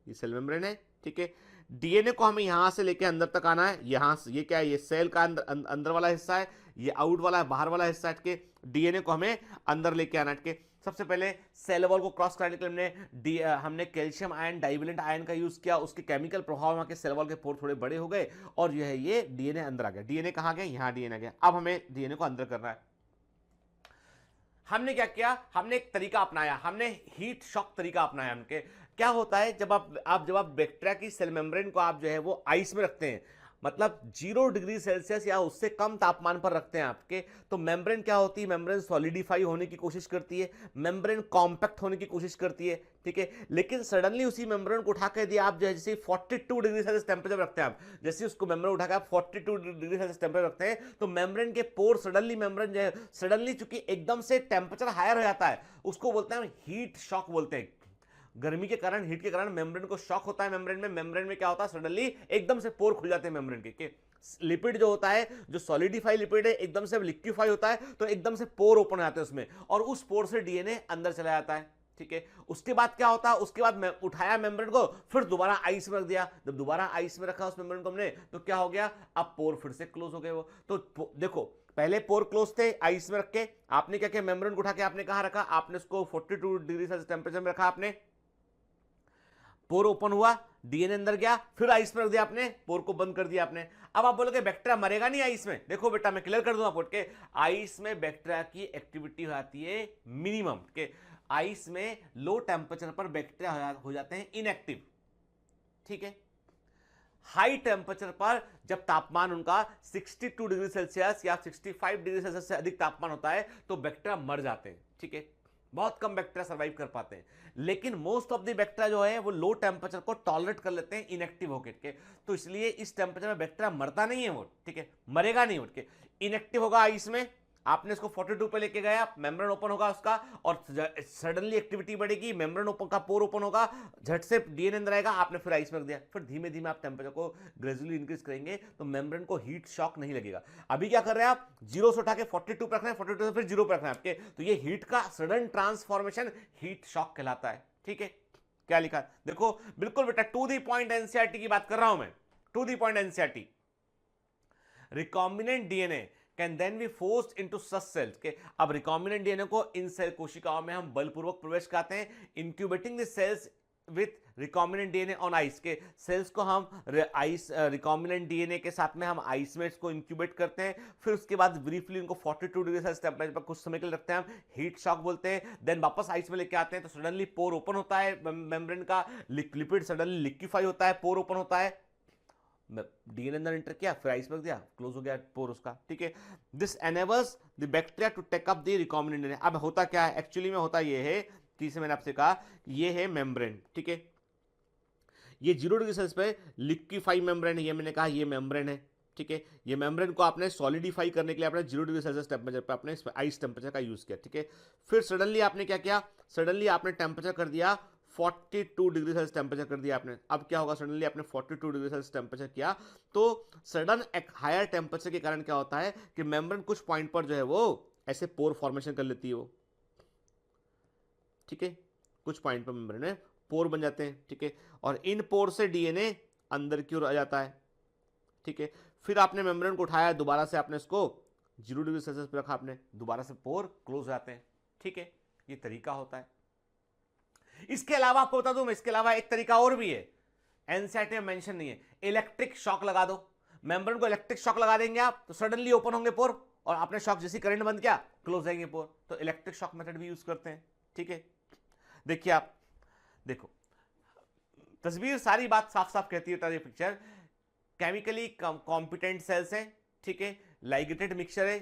ये सेल मेम्ब्रेन है। ठीक है, डीएनए को हमें यहां से लेके अंदर तक आना है, यहां से ये क्या है, ये सेल का अंदर वाला हिस्सा है, ये आउट वाला बाहर वाला हिस्सा हट के डीएनए को हमें अंदर लेके आना हट के। सबसे पहले सेल वॉल को क्रॉस करने के लिए हमने कैल्शियम आयन, डाइवैलेंट आयन का यूज किया, उसके केमिकल प्रभाव में आके सेल वॉल के पोर थोड़े बड़े हो गए और जो है ये डीएनए अंदर आ गया। डीएनए कहां गया, यहां डीएनए आ गया। अब हमें डीएनए को अंदर करना है। हमने क्या किया, हमने एक तरीका अपनाया, हमने हीट शॉक तरीका अपनाया। हमके क्या होता है, जब आप बैक्टीरिया की सेल मेम्ब्रेन को आप जो है वो आइस में रखते हैं, मतलब 0 डिग्री सेल्सियस या उससे कम तापमान पर रखते हैं आपके, तो मेम्ब्रेन क्या होती है, मेम्ब्रेन सॉलिडिफाई होने की कोशिश करती है, मेम्ब्रेन कॉम्पैक्ट होने की कोशिश करती है। ठीक है, लेकिन सडनली उसी मेम्ब्रेन को उठा के दिया आप जैसे 42 डिग्री सेल्सियस टेम्परेचर रखते हैं, आप जैसे उसको मेम्ब्रेन उठा के आप 42 डिग्री सेल्सियस टेम्परेचर रखते हैं, तो मेम्ब्रेन के पोर सडनली, मेम्ब्रेन जो है सडनली चूंकि एकदम से टेम्परेचर हायर हो जाता है, उसको बोलते हैं हीट शॉक बोलते हैं। गर्मी के कारण, हीट के कारण मेम्ब्रेन को शॉक होता है। मेम्ब्रेन में क्या होता है, सडनली एकदम से पोर खुल जाते हैं मेम्ब्रेन के। लिपिड जो होता है, जो सॉलिडिफाई लिपिड है, एकदम से लिक्विफाई होता है, तो एकदम से पोर ओपन हो जाते हैं उसमें, और उस पोर से डीएनए अंदर चला जाता है। ठीक है, उसके बाद क्या होता है, उसके बाद उठाया मेम्ब्रेन को, फिर दोबारा आइस में रख दिया। जब दोबारा आइस में रखा उस मेम्ब्रेन को हमने, तो क्या हो गया, अब पोर फिर से क्लोज हो गए वो। तो देखो पहले पोर क्लोज थे आइस में रख के, आपने क्या किया, मेम्ब्रेन को उठा के आपने कहां रखा, आपने उसको 42 डिग्री सेल्सियस टेम्परेचर में रखा, आपने पोर ओपन हुआ, डीएनए अंदर गया, फिर आइस में रख दिया आपने, पोर को बंद कर दिया आपने। अब आप बोलोगे बैक्टीरिया मरेगा नहीं आइस में। देखो बेटा मैं क्लियर कर दूं आपको के, आइस में बैक्टीरिया की एक्टिविटी हो जाती है मिनिमम के, आइस में लो टेम्परेचर पर बैक्टीरिया हो जाते हैं इनएक्टिव। ठीक है, हाई टेम्परेचर पर जब तापमान उनका 62 डिग्री सेल्सियस या 65 डिग्री सेल्सियस से अधिक तापमान होता है तो बैक्टीरिया मर जाते हैं। ठीक है, बहुत कम बैक्टीरिया सर्वाइव कर पाते हैं, लेकिन मोस्ट ऑफ द बैक्टीरिया जो है वो लो टेम्परेचर को टॉलरेट कर लेते हैं इनएक्टिव होकर के, तो इसलिए इस टेम्परेचर में बैक्टीरिया मरता नहीं है वो। ठीक है, मरेगा नहीं उठ के, इनएक्टिव होगा आइस में, आपने इसको 42 पे लेके गया, मेम्ब्रेन ओपन होगा उसका और सडनली एक्टिविटी बढ़ेगी, मेम्ब्रेन ओपन का पोर ओपन होगा, झट से डीएनए अंदर आएगा, आपने फिर आइस में रख दिया, फिर धीमे धीमे आप टेम्परेचर को ग्रेजुअली इंक्रीज करेंगे तो मेम्ब्रेन को हीट शॉक नहीं लगेगा। अभी क्या कर रहे हैं आप, 0 से उठा के 42 पे रखना है, 42 से फिर 0 पे रखना है आपके, तो ये हीट का सडन ट्रांसफॉर्मेशन हीट शॉक कहलाता है। ठीक है, क्या लिखा देखो, बिल्कुल बेटा टू द पॉइंट एनसीईआरटी की बात कर रहा हूं मैं, to the point NCERT. Recombinant DNA can then be forced into such cells के अब रिकॉम्बिनेंट डीएनए को इन सेल कोशिकाओं में हम बलपूर्वक प्रवेश कराते हैं, incubating the cells with recombinant DNA on ice के सेल्स को हम आइस रिकॉम्बिनेंट डीएनए के साथ में हम आइस में इसको इंक्यूबेट करते हैं, फिर उसके बाद ब्रीफली इनको 42 डिग्री सेल्सियस टेंपरेचर पर कुछ समय के लिए रखते हैं, हम हीट शॉक बोलते हैं, देन वापस आइस में लेके आते हैं तो सडनली पोर ओपन होता है मेम्ब्रेन का, लिपिड सडनली लिक्विफाई होता है, पोर ओपन होता है, डीएनए अंदर एंटर किया, फिर आइस में रख दिया, क्लोज हो गया पोर उसका, ठीक है। This enables the bacteria to take up the recombinant DNA. अब होता क्या है एक्चुअली में, होता ये है कि इसे मैंने आपसे कहा ये है मेम्ब्रेन, ठीक है, ये 0 डिग्री सेल्सियस पे लिक्विफाई मेम्ब्रेन है, ये मैंने कहा ये मेम्ब्रेन है, ठीक है। ये मेम्ब्रेन को आपने सॉलिडिफाई करने के लिए आपने 0 डिग्री सेल्सियस टेम्परेचर पे आपने आइस टेम्परेचर का यूज किया, ठीक है। फिर सडनली आपने क्या किया, सडनली आपने टेम्परेचर कर दिया 42 डिग्री सेल्सियस टेम्परेचर कर दिया आपने। अब क्या होगा, सडनली आपने 42 डिग्री सेल्सियस टेम्परेचर किया तो सडन एक हायर टेम्परेचर के कारण क्या होता है कि मेम्ब्रेन कुछ पॉइंट पर जो है वो ऐसे पोर फॉर्मेशन कर लेती है वो, ठीक है, कुछ पॉइंट पर मेम्ब्रेन में पोर बन जाते हैं, ठीक है, और इन पोर से डीएनए अंदर की ओर आ जाता है, ठीक है। फिर आपने मेम्ब्रेन को उठाया, दोबारा से आपने इसको 0 डिग्री सेल्सियस पे रखा, आपने दोबारा से पोर क्लोज हो जाते हैं, ठीक है, ये तरीका होता है। इसके अलावा आपको बता दूं, इसके अलावा एक तरीका और भी है, एनसीईआरटी में मेंशन नहीं है, इलेक्ट्रिक शॉक लगा दो, मेम्ब्रेन को इलेक्ट्रिक शॉक लगा देंगे आप तो सडनली ओपन होंगे पोर, और आपने शॉक जैसी करंट बंद किया क्लोज जाएंगे पोर, तो इलेक्ट्रिक शॉक मेथड भी यूज करते हैं, ठीक है। देखिए आप देखो, तस्वीर सारी बात साफ साफ कहती है, ये पिक्चर केमिकली कॉम्पिटेंट सेल्स हैं, ठीक है, लाइगेटेड मिक्सचर है,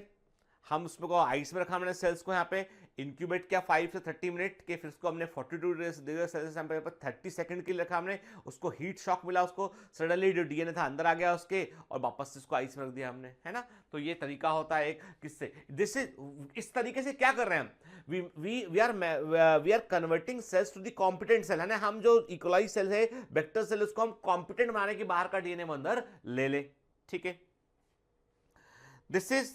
हम उसमें को आइस में रखा, हमने सेल्स को यहाँ पे इंक्यूबेट किया 5 से 30 मिनट के, फिर उसको हमने 42 डिग्री सेल्सियस टेम्परेचर पर 30 सेकंड के लिए रखा हमने, उसको हीट शॉक मिला, उसको सडनली जो डीएनए था अंदर आ गया उसके, और वापस से उसको आइस में रख दिया हमने, है ना। तो ये तरीका होता है एक, किससे दिस इस तरीके से क्या कर रहे हैं हम, we are converting cells to the competent cell, है ना, हम जो इकोलाई सेल है वेक्टर सेल उसको हम कॉम्पिटेंट बनाने के बाहर का डीएनए अंदर ले ले, ठीक है। This is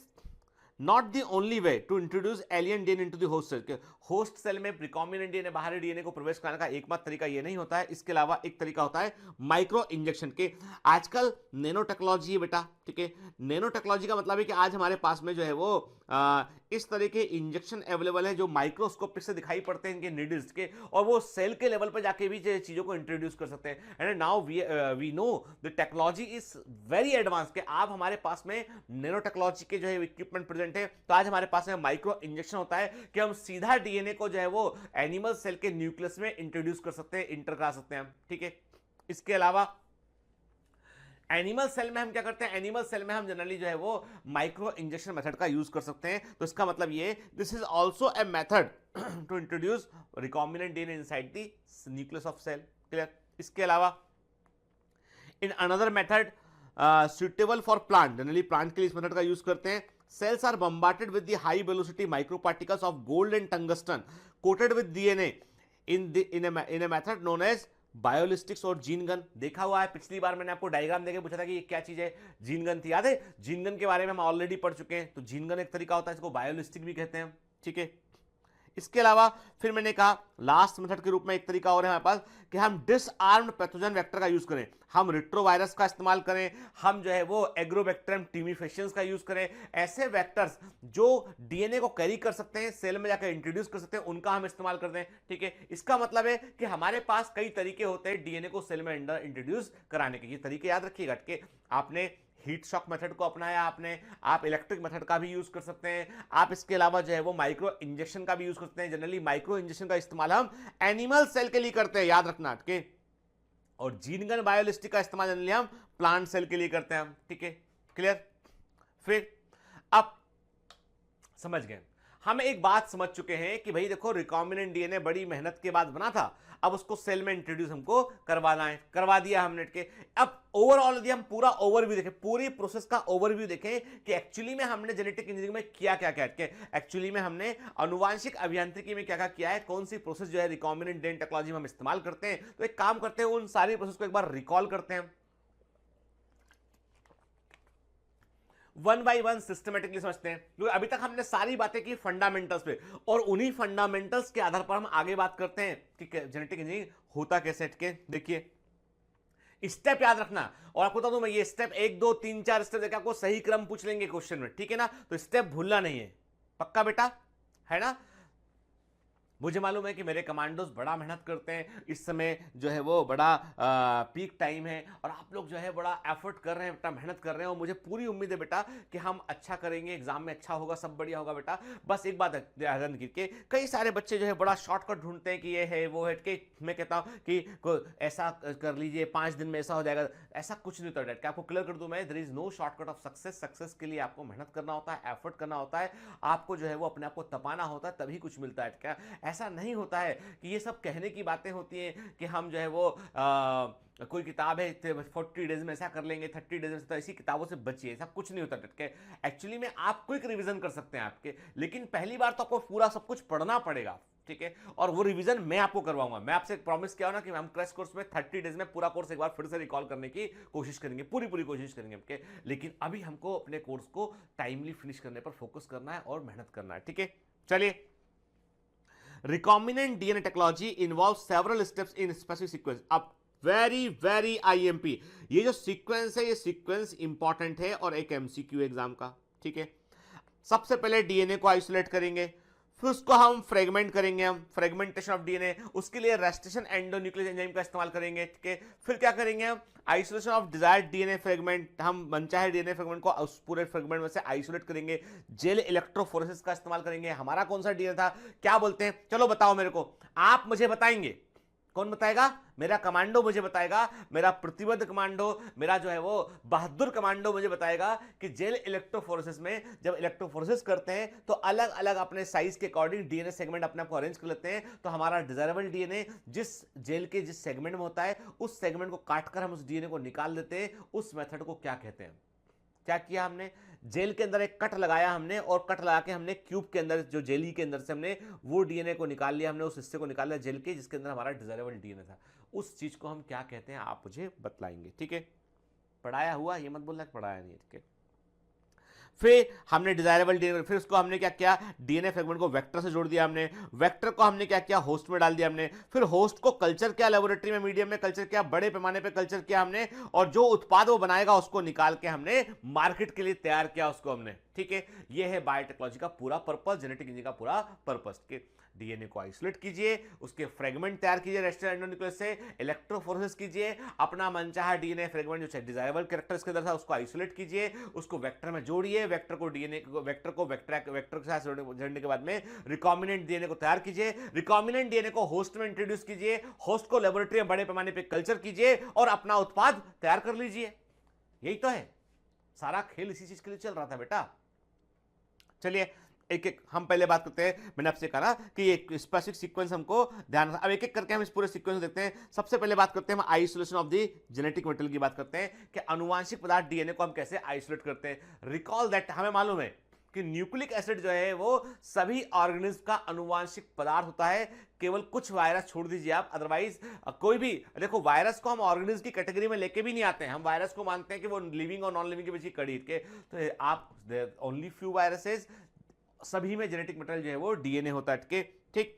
not the only way to introduce alien DNA into the host cell. Host cell में रिकॉम्बिनेंट डीएनए बाहरी डीएनए को प्रवेश कराने का एकमात्र तरीका ये नहीं होता है, इसके अलावा एक तरीका होता है माइक्रो इंजेक्शन के। आजकल नैनो टेक्नोलॉजी है बेटा, ठीक है, नैनो टेक्नोलॉजी का मतलब है कि आज हमारे पास में जो है वो इस तरह के इंजेक्शन अवेलेबल है जो माइक्रोस्कोपिक से दिखाई पड़ते हैं इनके नीडल्स के, और वो सेल के लेवल पर जाके भी चीजों को इंट्रोड्यूस कर सकते हैं। And now we know the technology is very advance के आप हमारे पास में नैनो टेक्नोलॉजी के जो है इक्विपमेंट प्रेजेंट है, तो आज हमारे पास में माइक्रो इंजेक्शन होता है कि हम सीधा डीएनए को जो है वो एनिमल सेल के न्यूक्लियस में इंट्रोड्यूस कर सकते हैं, इंटर करा सकते हैं, ठीक है। इसके अलावा एनिमल सेल में हम क्या करते हैं, एनिमल सेल में हम जनरली जो है वो माइक्रो इंजेक्शन मेथड का यूज कर सकते हैं। तो इसका मतलब ये, this is also a method to introduce recombinant DNA inside the nucleus of cell, clear. इसके अलावा in another method suitable for plant, generally plant के लिए इस मेथड का यूज करते हैं। Cells are bombarded with the high velocity microparticles of gold and tungsten coated with DNA in a method known as बायोलिस्टिक्स और gene gun. देखा हुआ है, पिछली बार मैंने आपको डायग्राम देके पूछा था कि ये क्या चीज है, जीन गन थी, याद है, जीन गन के बारे में हम ऑलरेडी पढ़ चुके हैं। तो जीन गन एक तरीका होता है, इसको बायोलिस्टिक भी कहते हैं, ठीक है। इसके अलावा फिर मैंने कहा लास्ट मेथड के रूप में एक तरीका और है हमारे पास कि हम डिसआर्म्ड पैथोजन वेक्टर का यूज करें, हम रिट्रोवायरस का इस्तेमाल करें, हम जो है वो एग्रोबैक्टीरियम टीमीफेशियंस का यूज करें, ऐसे वेक्टर्स जो डीएनए को कैरी कर सकते हैं, सेल में जाकर इंट्रोड्यूस कर सकते हैं, उनका हम इस्तेमाल करते हैं, ठीक है। इसका मतलब है कि हमारे पास कई तरीके होते हैं डीएनए को सेल में अंदर इंट्रोड्यूस कराने के। ये तरीके याद रखिएगा कि आपने हीट शॉक मेथड को अपनाया आपने, आप इलेक्ट्रिक मेथड का भी यूज कर सकते हैं, आप इसके अलावा जो है वो माइक्रो इंजेक्शन का भी यूज कर सकते हैं। जनरली माइक्रो इंजेक्शन का इस्तेमाल हम एनिमल सेल के लिए करते हैं, याद रखना, ठीक है। और जीन गन बायोलिस्टिक का इस्तेमाल जनरली हम प्लांट सेल के लिए करते हैं, ठीक है, क्लियर। फिर अब समझ गए, हम एक बात समझ चुके हैं कि भाई देखो रिकॉम्बिनेंट डीएनए बड़ी मेहनत के बाद बना था, अब उसको सेल में इंट्रोड्यूस हमको करवाना है, करवा दिया हमने के। अब ओवरऑल यदि हम पूरा ओवरव्यू देखें, पूरी प्रोसेस का ओवरव्यू देखें कि एक्चुअली में हमने जेनेटिक इंजीनियरिंग में किया क्या क्या, एक्चुअली में हमने अनुवांशिक अभियांत्रिकी में क्या क्या किया है, कौन सी प्रोसेस जो है रिकॉम्बिनेंट डीएनए टेक्नोलॉजी में हम इस्तेमाल करते हैं। तो एक काम करते हैं, उन सारी प्रोसेस को एक बार रिकॉल करते हैं, वन बाय वन सिस्टमेटिकली समझते हैं, क्योंकि अभी तक हमने सारी बातें की फंडामेंटल्स पे, और उन्हीं फंडामेंटल्स के आधार पर हम आगे बात करते हैं कि जेनेटिक इंजीनियरिंग होता कैसे। देखिए स्टेप याद रखना। और आपको बता दूं मैं, ये स्टेप 1 2 3 4 स्टेप देकर आपको सही क्रम पूछ लेंगे क्वेश्चन में, ठीक है ना? तो स्टेप भूलना नहीं है, पक्का बेटा, है ना? मुझे मालूम है कि मेरे कमांडोज बड़ा मेहनत करते हैं, इस समय जो है वो बड़ा पीक टाइम है और आप लोग जो है बड़ा एफर्ट कर रहे हैं बेटा, मेहनत कर रहे हैं और मुझे पूरी उम्मीद है बेटा कि हम अच्छा करेंगे, एग्जाम में अच्छा होगा, सब बढ़िया होगा बेटा। बस एक बात ध्यान के, कई सारे बच्चे जो है बड़ा शॉर्टकट ढूंढते हैं कि ये है वो है, कि मैं कहता हूँ कि ऐसा कर लीजिए 5 दिन में ऐसा हो जाएगा, ऐसा कुछ नहीं होता डैट। आपको क्लियर कर दूं मैं, there is no shortcut of success. Success के लिए आपको मेहनत करना होता है, एफर्ट करना होता है, आपको जो है वो अपने आप को तपाना होता है, तभी कुछ मिलता है। क्या ऐसा नहीं होता है कि ये सब कहने की बातें होती हैं कि हम जो है वो कोई किताब है 40 डेज में ऐसा कर लेंगे, 30 डेज में, तो ऐसी किताबों से बचिए, ऐसा कुछ नहीं होता टटके। एक्चुअली में आप क्विक रिवीजन कर सकते हैं आपके, लेकिन पहली बार तो आपको पूरा सब कुछ पढ़ना पड़ेगा, ठीक है? और वो रिवीजन मैं आपको करवाऊंगा। मैं आपसे प्रॉमिस किया ना कि हम क्रैश कोर्स में 30 डेज में पूरा कोर्स एक बार फिर से रिकॉल करने की कोशिश करेंगे, पूरी कोशिश करेंगे आपके। लेकिन अभी हमको अपने कोर्स को टाइमली फिनिश करने पर फोकस करना है और मेहनत करना है, ठीक है? चलिए, recombinant DNA technology involves several steps in specific sequence। अब वेरी IMP, ये जो सीक्वेंस है ये सीक्वेंस इंपॉर्टेंट है और एक MCQ एग्जाम का, ठीक है? सबसे पहले डीएनए को आइसोलेट करेंगे, फिर उसको हम फ्रेगमेंट करेंगे, हम फ्रेगमेंटेशन ऑफ डीएनए, उसके लिए रेस्टेशन एंडोन्यूक्लियस एंजाइम का इस्तेमाल करेंगे, ठीक है? फिर क्या करेंगे हम, isolation of desired DNA fragment, हम मनचाहे डीएनए फ्रेगमेंट को उस पूरे फ्रेगमेंट में से आइसोलेट करेंगे, जेल इलेक्ट्रोफोरेसिस का इस्तेमाल करेंगे। हमारा कौन सा डीएनए था, क्या बोलते हैं, चलो बताओ मेरे को, आप मुझे बताएंगे, कौन बताएगा? मेरा कमांडो मुझे बताएगा, मेरा प्रतिबद्ध कमांडो, मेरा जो है वो बहादुर कमांडो मुझे बताएगा कि जेल इलेक्ट्रोफोरेसिस में जब इलेक्ट्रोफोरेसिस करते हैं तो अलग अलग अपने साइज के अकॉर्डिंग डीएनए सेगमेंट अपने आप को अरेंज कर लेते हैं। तो हमारा डिजायरेबल डीएनए जिस जेल के जिस सेगमेंट में होता है, उस सेगमेंट को काटकर हम उस डीएनए को निकाल देते हैं। उस मेथड को क्या कहते हैं? क्या किया हमने, जेल के अंदर एक कट लगाया हमने, और कट लगा के हमने क्यूब के अंदर, जो जेली के अंदर से हमने वो डीएनए को निकाल लिया, हमने उस हिस्से को निकाल लिया जेल के जिसके अंदर हमारा डिजायरेबल डीएनए था। उस चीज को हम क्या कहते हैं आप मुझे बतलाएंगे, ठीक है? पढ़ाया हुआ, ये मत बोलना पढ़ाया नहीं, ठीक है? फिर हमने डिजायरेबल डीएनए, फिर उसको हमने क्या किया, डीएनए फ्रेगमेंट को वेक्टर से जोड़ दिया हमने, वेक्टर को हमने क्या किया, होस्ट में डाल दिया हमने, फिर होस्ट को कल्चर किया, लेबोरेटरी में मीडियम में कल्चर किया, बड़े पैमाने पे कल्चर किया हमने, और जो उत्पाद वो बनाएगा उसको निकाल के हमने मार्केट के लिए तैयार किया उसको हमने, ठीक है? ये है बायोटेक्नोलॉजी का पूरा पर्पस, जेनेटिक इंजीनियरिंग का पूरा पर्पस। डीएनए को आइसोलेट कीजिए, उसके फ्रेगमेंट तैयार कीजिए रेस्टर एंडोन्यूक्लियस से, इलेक्ट्रोफोरेसिस कीजिए, अपना मनचाहा डीएनए फ्रेगमेंट जो डिजायरेबल कैरेक्टर इसके अंदर था उसको आइसोलेट कीजिए, उसको वेक्टर में जोड़िए, वेक्टर को डीएनए वेक्टर के साथ जोड़ने के बाद में रिकॉम्बिनेंट डीएनए को तैयार कीजिए, रिकॉम्बिनेंट डीएनए को होस्ट में इंट्रोड्यूस कीजिए, होस्ट को लेबोरेटरी में बड़े पैमाने पर कल्चर कीजिए और अपना उत्पाद तैयार कर लीजिए। यही तो है, सारा खेल इसी चीज के लिए चल रहा था बेटा। चलिए एक एक हम पहले बात करते हैं, मैंने आपसे कहा ना कि एक स्पेसिफिक सीक्वेंस हमको ध्यान, अब एक एक करके हम इस पूरे सीक्वेंस को देखते हैं। सबसे पहले बात करते हैं हम isolation of the genetic material की बात करते हैं कि अनुवांशिक पदार्थ डीएनए को हम कैसे आइसोलेट करते हैं। रिकॉल दैट, हमें मालूम है कि न्यूक्लिक एसिड जो है वो सभी ऑर्गेनिज्म का अनुवांशिक पदार्थ होता है, केवल कुछ वायरस छोड़ दीजिए आप, अदरवाइज कोई भी, देखो वायरस को हम ऑर्गेनिज्म की कैटेगरी में लेके भी नहीं आते हैं, हम वायरस को मानते हैं कि वो लिविंग और नॉन लिविंग के बीच की कड़ी के, तो आप ओनली फ्यू वायरसेस, सभी में जेनेटिक मटेरियल जो है वो डीएनए होता है, ठीक?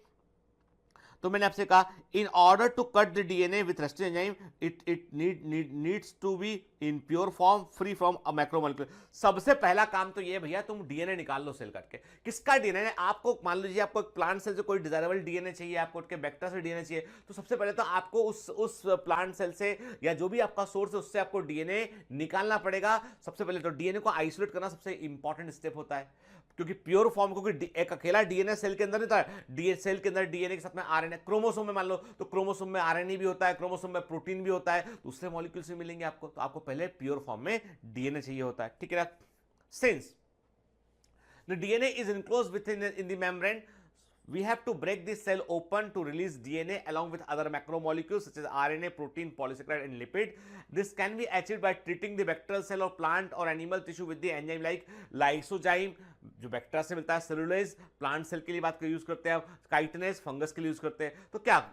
तो मैंने आपसे कहा in order to cut the DNA with restriction enzyme it needs to be in pure form free from a macromolecule. सबसे पहला काम तो ये भैया, तुम डीएनए निकाल लो सेल काट के। किसका डीएनए? आपको मान लीजिए आपको एक प्लांट सेल से कोई डिजायरेबल डीएनए चाहिए, आपको उसके वेक्टर से डीएनए चाहिए, तो सबसे पहले तो आपको उस प्लांट सेल से या जो भी आपका सोर्स है उससे आपको डीएनए निकालना पड़ेगा। सबसे पहले तो डीएनए को आइसोलेट करना सबसे इंपॉर्टेंट स्टेप होता है, क्योंकि प्योर फॉर्म, क्योंकि एक अकेला डीएनए सेल के अंदर नहीं था, सेल के अंदर डीएनए के साथ में आरएनए, क्रोमोसोम में मान लो तो क्रोमोसोम में आरएनए भी होता है, क्रोमोसोम में प्रोटीन भी होता है, दूसरे मॉलिक्यूल से मिलेंगे आपको, तो आपको पहले प्योर फॉर्म में डीएनए चाहिए होता है, ठीक है ना? Since the DNA is enclosed within in the membrane, we have to break this cell open to release DNA along with other macromolecules such as RNA, protein, polysaccharide and lipid. This can be achieved by treating the bacterial cell or plant or animal tissue with the enzyme like lysozyme, जो bacteria से मिलता है, cellulose plant cell के लिए बात use करते हैं, chitinase fungus के लिए यूज करते हैं। तो क्या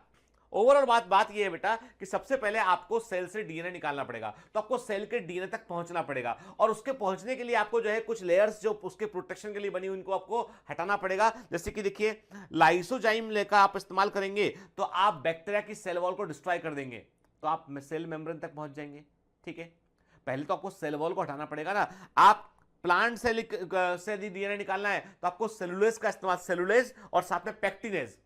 ओवरऑल बात ये है बेटा कि सबसे पहले आपको सेल से डीएनए निकालना पड़ेगा, तो आपको सेल के डीएनए तक पहुंचना पड़ेगा, और उसके पहुंचने के लिए आपको जो है कुछ लेयर्स जो उसके प्रोटेक्शन के लिए बनी हुई उनको आपको हटाना पड़ेगा। जैसे कि देखिए लाइसोजाइम लेकर आप इस्तेमाल करेंगे तो आप बैक्टीरिया की सेल वॉल को डिस्ट्रॉय कर देंगे, तो आप सेल मेम्ब्रेन तक पहुंच जाएंगे। ठीक है, पहले तो आपको सेल वॉल को हटाना पड़ेगा ना। आप प्लांट से यदि डीएनए निकालना है तो आपको सेलुलेज का इस्तेमाल, सेलुलेज और साथ में पैक्टिनेज,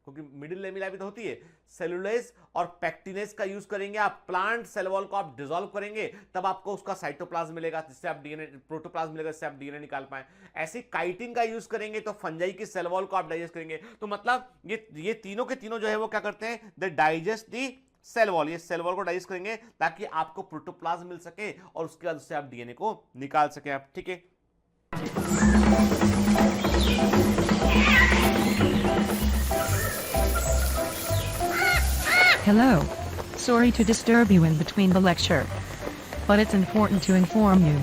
क्योंकि मिडिल लेमिला भी तो होती है, सेलुलेज और पैक्टिनेज का यूज करेंगे आप। प्लांट सेल वॉल को आप डिसॉल्व करेंगे तब आपको उसका साइटोप्लाज्म मिलेगा, जिससे आप डीएनए, प्रोटोप्लाज्म मिलेगा, जिससे आप डीएनए निकाल पाए। ऐसे काइटिन का यूज करेंगे तो फंजाई की सेल वॉल को आप डाइजेस्ट करेंगे। तो मतलब ये तीनों के तीनों जो है वो क्या करते हैं, दे डाइजेस्ट दी सेल वॉल। ये सेल वॉल को डाइजेस्ट करेंगे ताकि आपको प्रोटोप्लाज्म मिल सके और उसके बाद उससे आप डीएनए को निकाल सके आप। ठीक है, Hello. Sorry to disturb you in between the lecture. But it's important to inform you.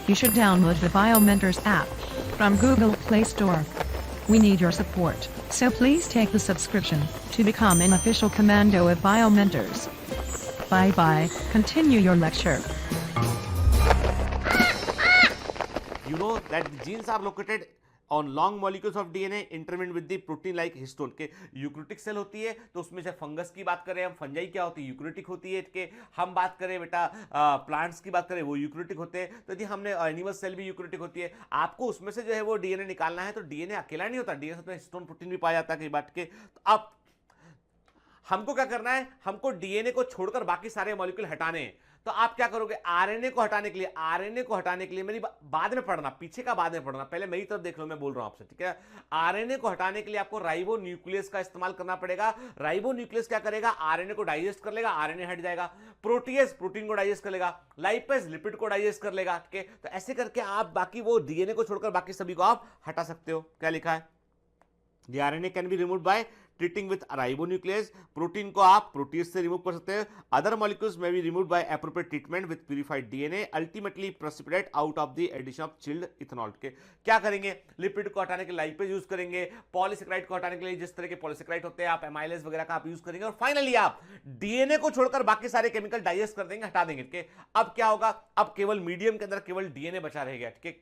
You should download the BioMentors app from Google Play Store. We need your support, so please take the subscription to become an official commando of BioMentors. Bye bye, continue your lecture. You know that the genes are located on long molecules of DNA intertwined with the protein like histone। के यूक्रिटिक cell होती है तो उसमें से fungus की बात करें हम, फंजाई क्या होती है, यूक्रिटिक होती है। कि हम बात करें बेटा प्लांट्स की बात करें, वो यूक्रिटिक होते हैं। तो यदि हमने एनिमल सेल भी यूक्रिटिक होती है, आपको उसमें से जो है वो डीएनए निकालना है तो डीएनए अकेला नहीं होता, डीएनए में हिस्टोन प्रोटीन भी पाया जाता है कई बात के। तो अब हमको क्या करना है, हमको डीएनए को छोड़कर बाकी सारे मॉलिक्यूल हटाने हैं। तो आप क्या करोगे, आरएनए को हटाने के लिए, आरएनए को हटाने के लिए मेरी बाद में पढ़ना, पीछे का बाद में पढ़ना, पहले मेरी तरफ देख लो, मैं बोल रहा हूं आपसे। ठीक है, आरएनए को हटाने के लिए आपको राइबो न्यूक्लियस का इस्तेमाल करना पड़ेगा। राइबो न्यूक्लियस क्या करेगा, आरएनए को डाइजेस्ट कर लेगा, आरएनए हट जाएगा। प्रोटीएज प्रोटीन को डाइजेस्ट कर लेगा, लाइपेज लिपिड को डाइजेस्ट कर लेगा। ठीक है, तो ऐसे करके आप बाकी वो डीएनए को छोड़कर बाकी सभी को आप हटा सकते हो। क्या लिखा है, The RNA can be removed by treating with ribonuclease। Protein को आप प्रोटीज से रिमूव कर सकते हैं। Other molecules may be removed by appropriate treatment with purified DNA, ultimately precipitate out of the addition of chilled ethanol. के क्या करेंगे, lipid को हटाने के लिए लाइपेज यूज करेंगे, पॉलीसेकेराइड को हटाने के लिए जिस तरह के पॉलीसेकेराइड होते हैं आप एमाइलेज वगैरह का आप यूज करेंगे, और फाइनली आप डीएनए को छोड़कर बाकी सारे केमिकल डाइजेस्ट कर देंगे, हटा देंगे। ठीक है, अब क्या होगा, अब केवल मीडियम के अंदर केवल डीएनए बचा रहेगा। ठीक है,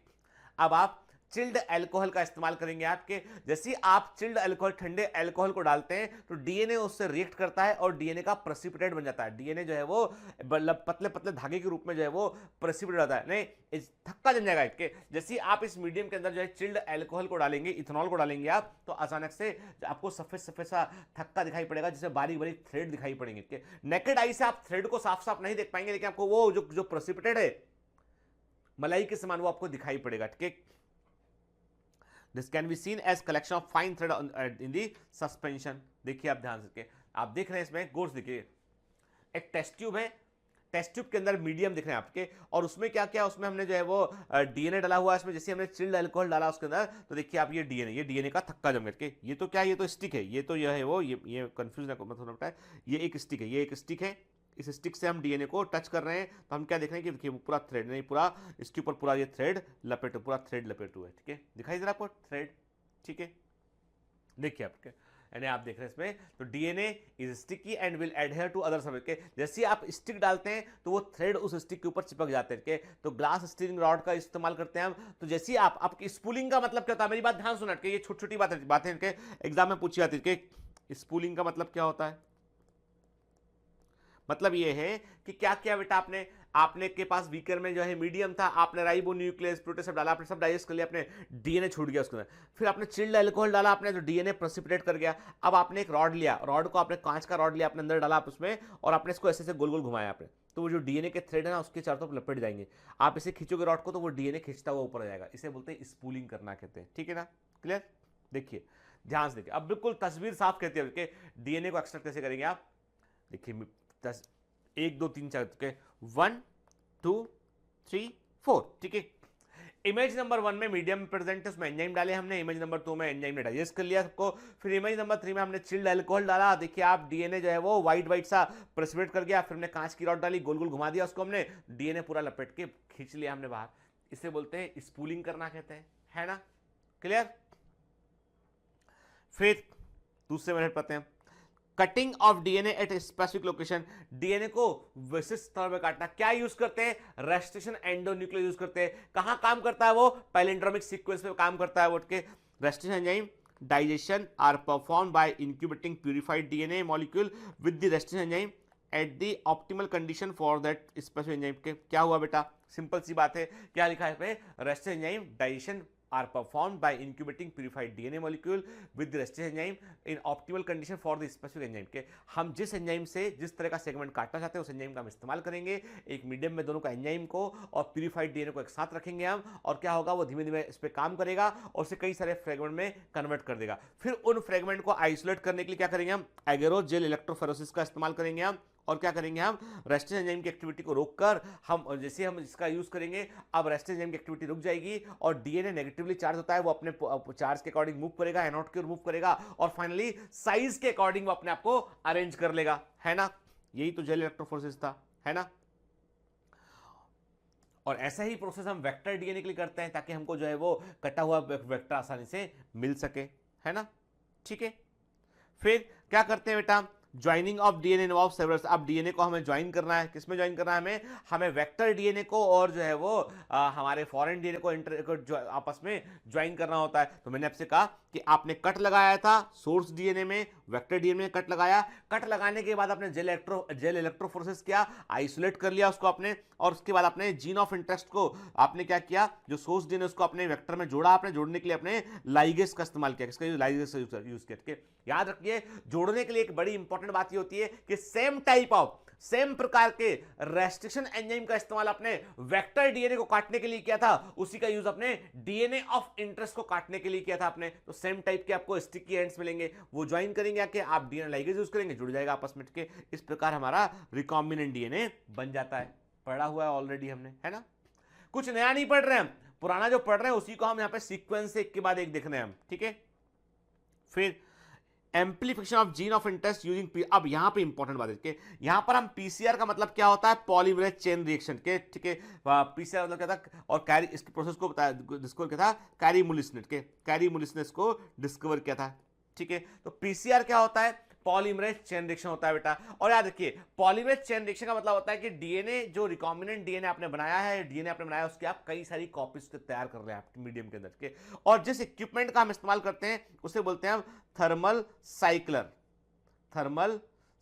अब आप चिल्ड अल्कोहल का इस्तेमाल करेंगे आपके। जैसे आप चिल्ड अल्कोहल, ठंडे अल्कोहल को डालते हैं तो डीएनए उससे रिएक्ट करता है और डीएनए का प्रेसिपिटेट बन जाता है। डीएनए जो है वो पतले पतले धागे के रूप में जो है वो प्रेसिपिटेट होता है, नहीं थक्का जम जाएगा इसके। जैसे आप इस मीडियम के अंदर जो है चिल्ड अल्कोहल को डालेंगे, इथेनॉल को डालेंगे आप, तो अचानक से आपको सफेद सफेद सा थक्का दिखाई पड़ेगा, जिससे बारीक बारीक थ्रेड दिखाई पड़ेंगे। इसके नेकेड आई से आप थ्रेड को साफ साफ नहीं देख पाएंगे, लेकिन आपको वो जो प्रेसिपिटेट है मलाई के समान वो आपको दिखाई पड़ेगा। ठीक है, This can be seen as collection of fine thread in the suspension। देखिए आप ध्यान से, आप देख रहे हैं इसमें गोर्स, देखिए एक टेस्ट ट्यूब है, टेस्ट ट्यूब के अंदर मीडियम दिख रहे हैं आपके, और उसमें क्या क्या, उसमें हमने जो है वो डीएनए डाला हुआ है इसमें। जैसे हमने चिल्ड अल्कोहल डाला उसके अंदर, तो देखिए आप ये डीएनए का थक्का जम करके, ये तो क्या, ये तो स्टिक है, ये तो यह है वो, ये कंफ्यूज ना मतलब बताए, ये एक स्टिक है, ये एक स्टिक है। इस स्टिक से हम डीएनए को टच कर रहे हैं तो हम क्या देख रहे हैं कि पूरा थ्रेड, नहीं पूरा इसके ऊपर पूरा ये थ्रेड लपेट, पूरा थ्रेड लपेट हुआ है। ठीक है, दिखाई दे रहा आपको थ्रेड। ठीक है, देखिए आपके यानी आप देख रहे हैं इसमें, तो DNA is sticky end will adhere to other subset. के जैसे आप स्टिक डालते हैं तो वो थ्रेड उस स्टिक के ऊपर चिपक जाते हैं। के तो ग्लास स्टीलिंग रॉड का इस्तेमाल करते हैं हम। तो जैसे आप आपकी स्पूलिंग का मतलब क्या होता है, मेरी बात ध्यान सुना के, ये छोटी छोटी बातें इनके एग्जाम में पूछी जाती है कि स्पूलिंग का मतलब क्या होता है। मतलब ये है कि क्या क्या बेटा आपने के पास बीकर में जो है मीडियम था, आपने राइबो न्यूक्लियस प्रोटीन सब डाला, आपने सब डाइजेस्ट कर लिया, आपने डीएनए छूट गया उसके अंदर, फिर आपने चिल्ड अल्कोहल डाला, आपने जो डीएनए प्रेसिपिटेट कर गया। अब आपने एक रॉड लिया, रॉड को आपने कांच का रॉड लिया, अपने अंदर डाला आप उसमें, और आपने इसको ऐसे गोल गोल घुमाया आपने, तो वो जो डीएनए के थ्रेड है ना उसके चारों तरफ लपेट जाएंगे। आप इसे खींचोगे रॉड को तो वो डीएनए खींचता हुआ ऊपर आ जाएगा। इसे बोलते हैं स्पूलिंग करना कहते हैं। ठीक है ना, क्लियर। देखिए ध्यान से देखिए, अब बिल्कुल तस्वीर साफ कहती है कि डीएनए को एक्सट्रैक्ट कैसे करेंगे आप। देखिए 1 2 3 4 के 1 2 3 4। ठीक है, इमेज नंबर 1 में मीडियम प्रेजेंट है, उसमें एंजाइम डाले हमने। इमेज नंबर 2 में एंजाइम ने डाइजेस्ट कर लिया सबको। फिर इमेज नंबर 3 में हमने चिल्ड अल्कोहल डाला। देखिए आप डीएनए जो है वो व्हाइट सा प्रेसिपिटेट कर गया। फिर हमने कांच की रॉड डाली, गोल गोल घुमा दिया उसको, हमने डीएनए पूरा लपेट के खींच लिया हमने बाहर। इसे बोलते हैं स्पूलिंग करना कहते हैं, है ना, क्लियर। फिर दूसरे मेथड पढ़ते हैं, cutting of DNA at specific location. DNA को विशिष्ट स्थल पर काटना। क्या यूज करते हैं, रेस्ट्रिक्शन एंडोन्यूक्लियस यूज करते हैं। कहां काम करता है वो, पैलिंड्रोमिक सीक्वेंस पे काम करता है वो। के restriction enzyme digestion are performed by incubating purified DNA molecule with the restriction enzyme at the optimal condition for that specific enzyme के क्या हुआ बेटा, सिंपल सी बात है, क्या लिखा है इसमें, resting enzyme digestion are performed by incubating purified DNA molecule with the resting enzyme in optimal condition for the specific enzyme के हम जिस एंजाइम से जिस तरह का सेगमेंट काटना चाहते हैं उस एंजाइम का हम इस्तेमाल करेंगे, एक मीडियम में दोनों का एंजाइम को और प्यूरिफाइड डीएनए को एक साथ रखेंगे हम, और क्या होगा, वो धीमे धीमे इस पर काम करेगा और उसे कई सारे फ्रेगमेंट में कन्वर्ट कर देगा। फिर उन फ्रेगमेंट को आइसोलेट करने के लिए क्या करेंगे हम, एगेरो जेल इलेक्ट्रोफोरेसिस का इस्तेमाल करेंगे हम, और क्या करेंगे हम, रेस्टिंग एंजाइम की एक्टिविटी को रोककर हम जैसे हम इसका यूज करेंगे, अब रेस्टिंग एंजाइम की एक्टिविटी रुक जाएगी और डीएनए नेगेटिवली चार्ज होता है वो अपने चार्ज के अकॉर्डिंग मूव करेगा, एनोड की ओर मूव करेगा और फाइनली साइज के अकॉर्डिंग वो अपने आप को अरेंज कर लेगा, है ना। यही तो जेल इलेक्ट्रोफोरेसिस था, है ना। और ऐसा ही प्रोसेस हम वेक्टर डीएनए के लिए करते हैं ताकि हमको जो है वो कटा हुआ वेक्टर आसानी से मिल सके, है ना, ठीक है। फिर क्या करते हैं बेटा, joining of DNA involve several, अब डीएनए को हमें ज्वाइन करना है, किसमें ज्वाइन करना है, हमें वेक्टर डीएनए को और जो है वो हमारे फॉरेन डीएनए को आपस में ज्वाइन करना होता है। तो मैंने आपसे कहा कि आपने कट लगाया था सोर्स डीएनए में, वेक्टर डीएनए में कट लगाया, कट लगाने के बाद आपने जेल इलेक्ट्रोफोरेसिस किया, आइसोलेट कर लिया उसको आपने, और उसके बाद आपने जीन ऑफ इंटरेस्ट को आपने क्या किया, जो सोर्स डीएनए उसको अपने वेक्टर में जोड़ा, आपने जोड़ने के लिए अपने लाइगेस का इस्तेमाल किया, किसका लाइगेस यूज किया। याद रखिए, जोड़ने के लिए एक बड़ी इंपॉर्टेंट बात ये होती है कि सेम प्रकार के रेस्ट्रिक्शन एंजाइम का इस्तेमाल अपने वेक्टर डीएनए को काटने के लिए किया था, उसी का यूज अपने डीएनए ऑफ इंटरेस्ट को काटने के लिए किया था आपने। तो सेम टाइप के आपको स्टिकी एंड्स मिलेंगे, वो ज्वाइन करेंगे आके, आप डीएनए लाइगेज यूज करेंगे, जुड़ जाएगा आपस में के, इस प्रकार हमारा रिकॉम्बिनेंट डीएनए बन जाता है। पढ़ा हुआ है ऑलरेडी हमने, है ना, कुछ नया नहीं पढ़ रहे हैं हम, पुराना जो पढ़ रहे हैं उसी को हम यहाँ पे सीक्वेंस से एक के बाद एक देख रहे हैं हम, ठीक है। फिर amplification of gene of interest using, अब यहां पे इंपॉर्टेंट बात है कि यहां पर हम पीसीआर का मतलब क्या होता है, पॉलीमरेज चेन रिएक्शन के, ठीक है। पीसीआर मतलब क्या था, और कैरी इसके प्रोसेस को बताया, डिस्कवर किया था कैरी मुलिस को डिस्कवर किया था, ठीक है। तो पीसीआर क्या होता है, पॉलीमरेज चेन रिएक्शन होता है बेटा। और याद रखिए, पॉलीमरेज चेन रिएक्शन का मतलब होता है कि डीएनए जो रिकॉम्बिनेंट डीएनए आपने बनाया है, डीएनए आपने बनाया उसके आप कई सारी कॉपीज तैयार कर रहे हैं आपके मीडियम के अंदर के, और जिस इक्विपमेंट का हम इस्तेमाल करते हैं उसे बोलते हैं हम thermal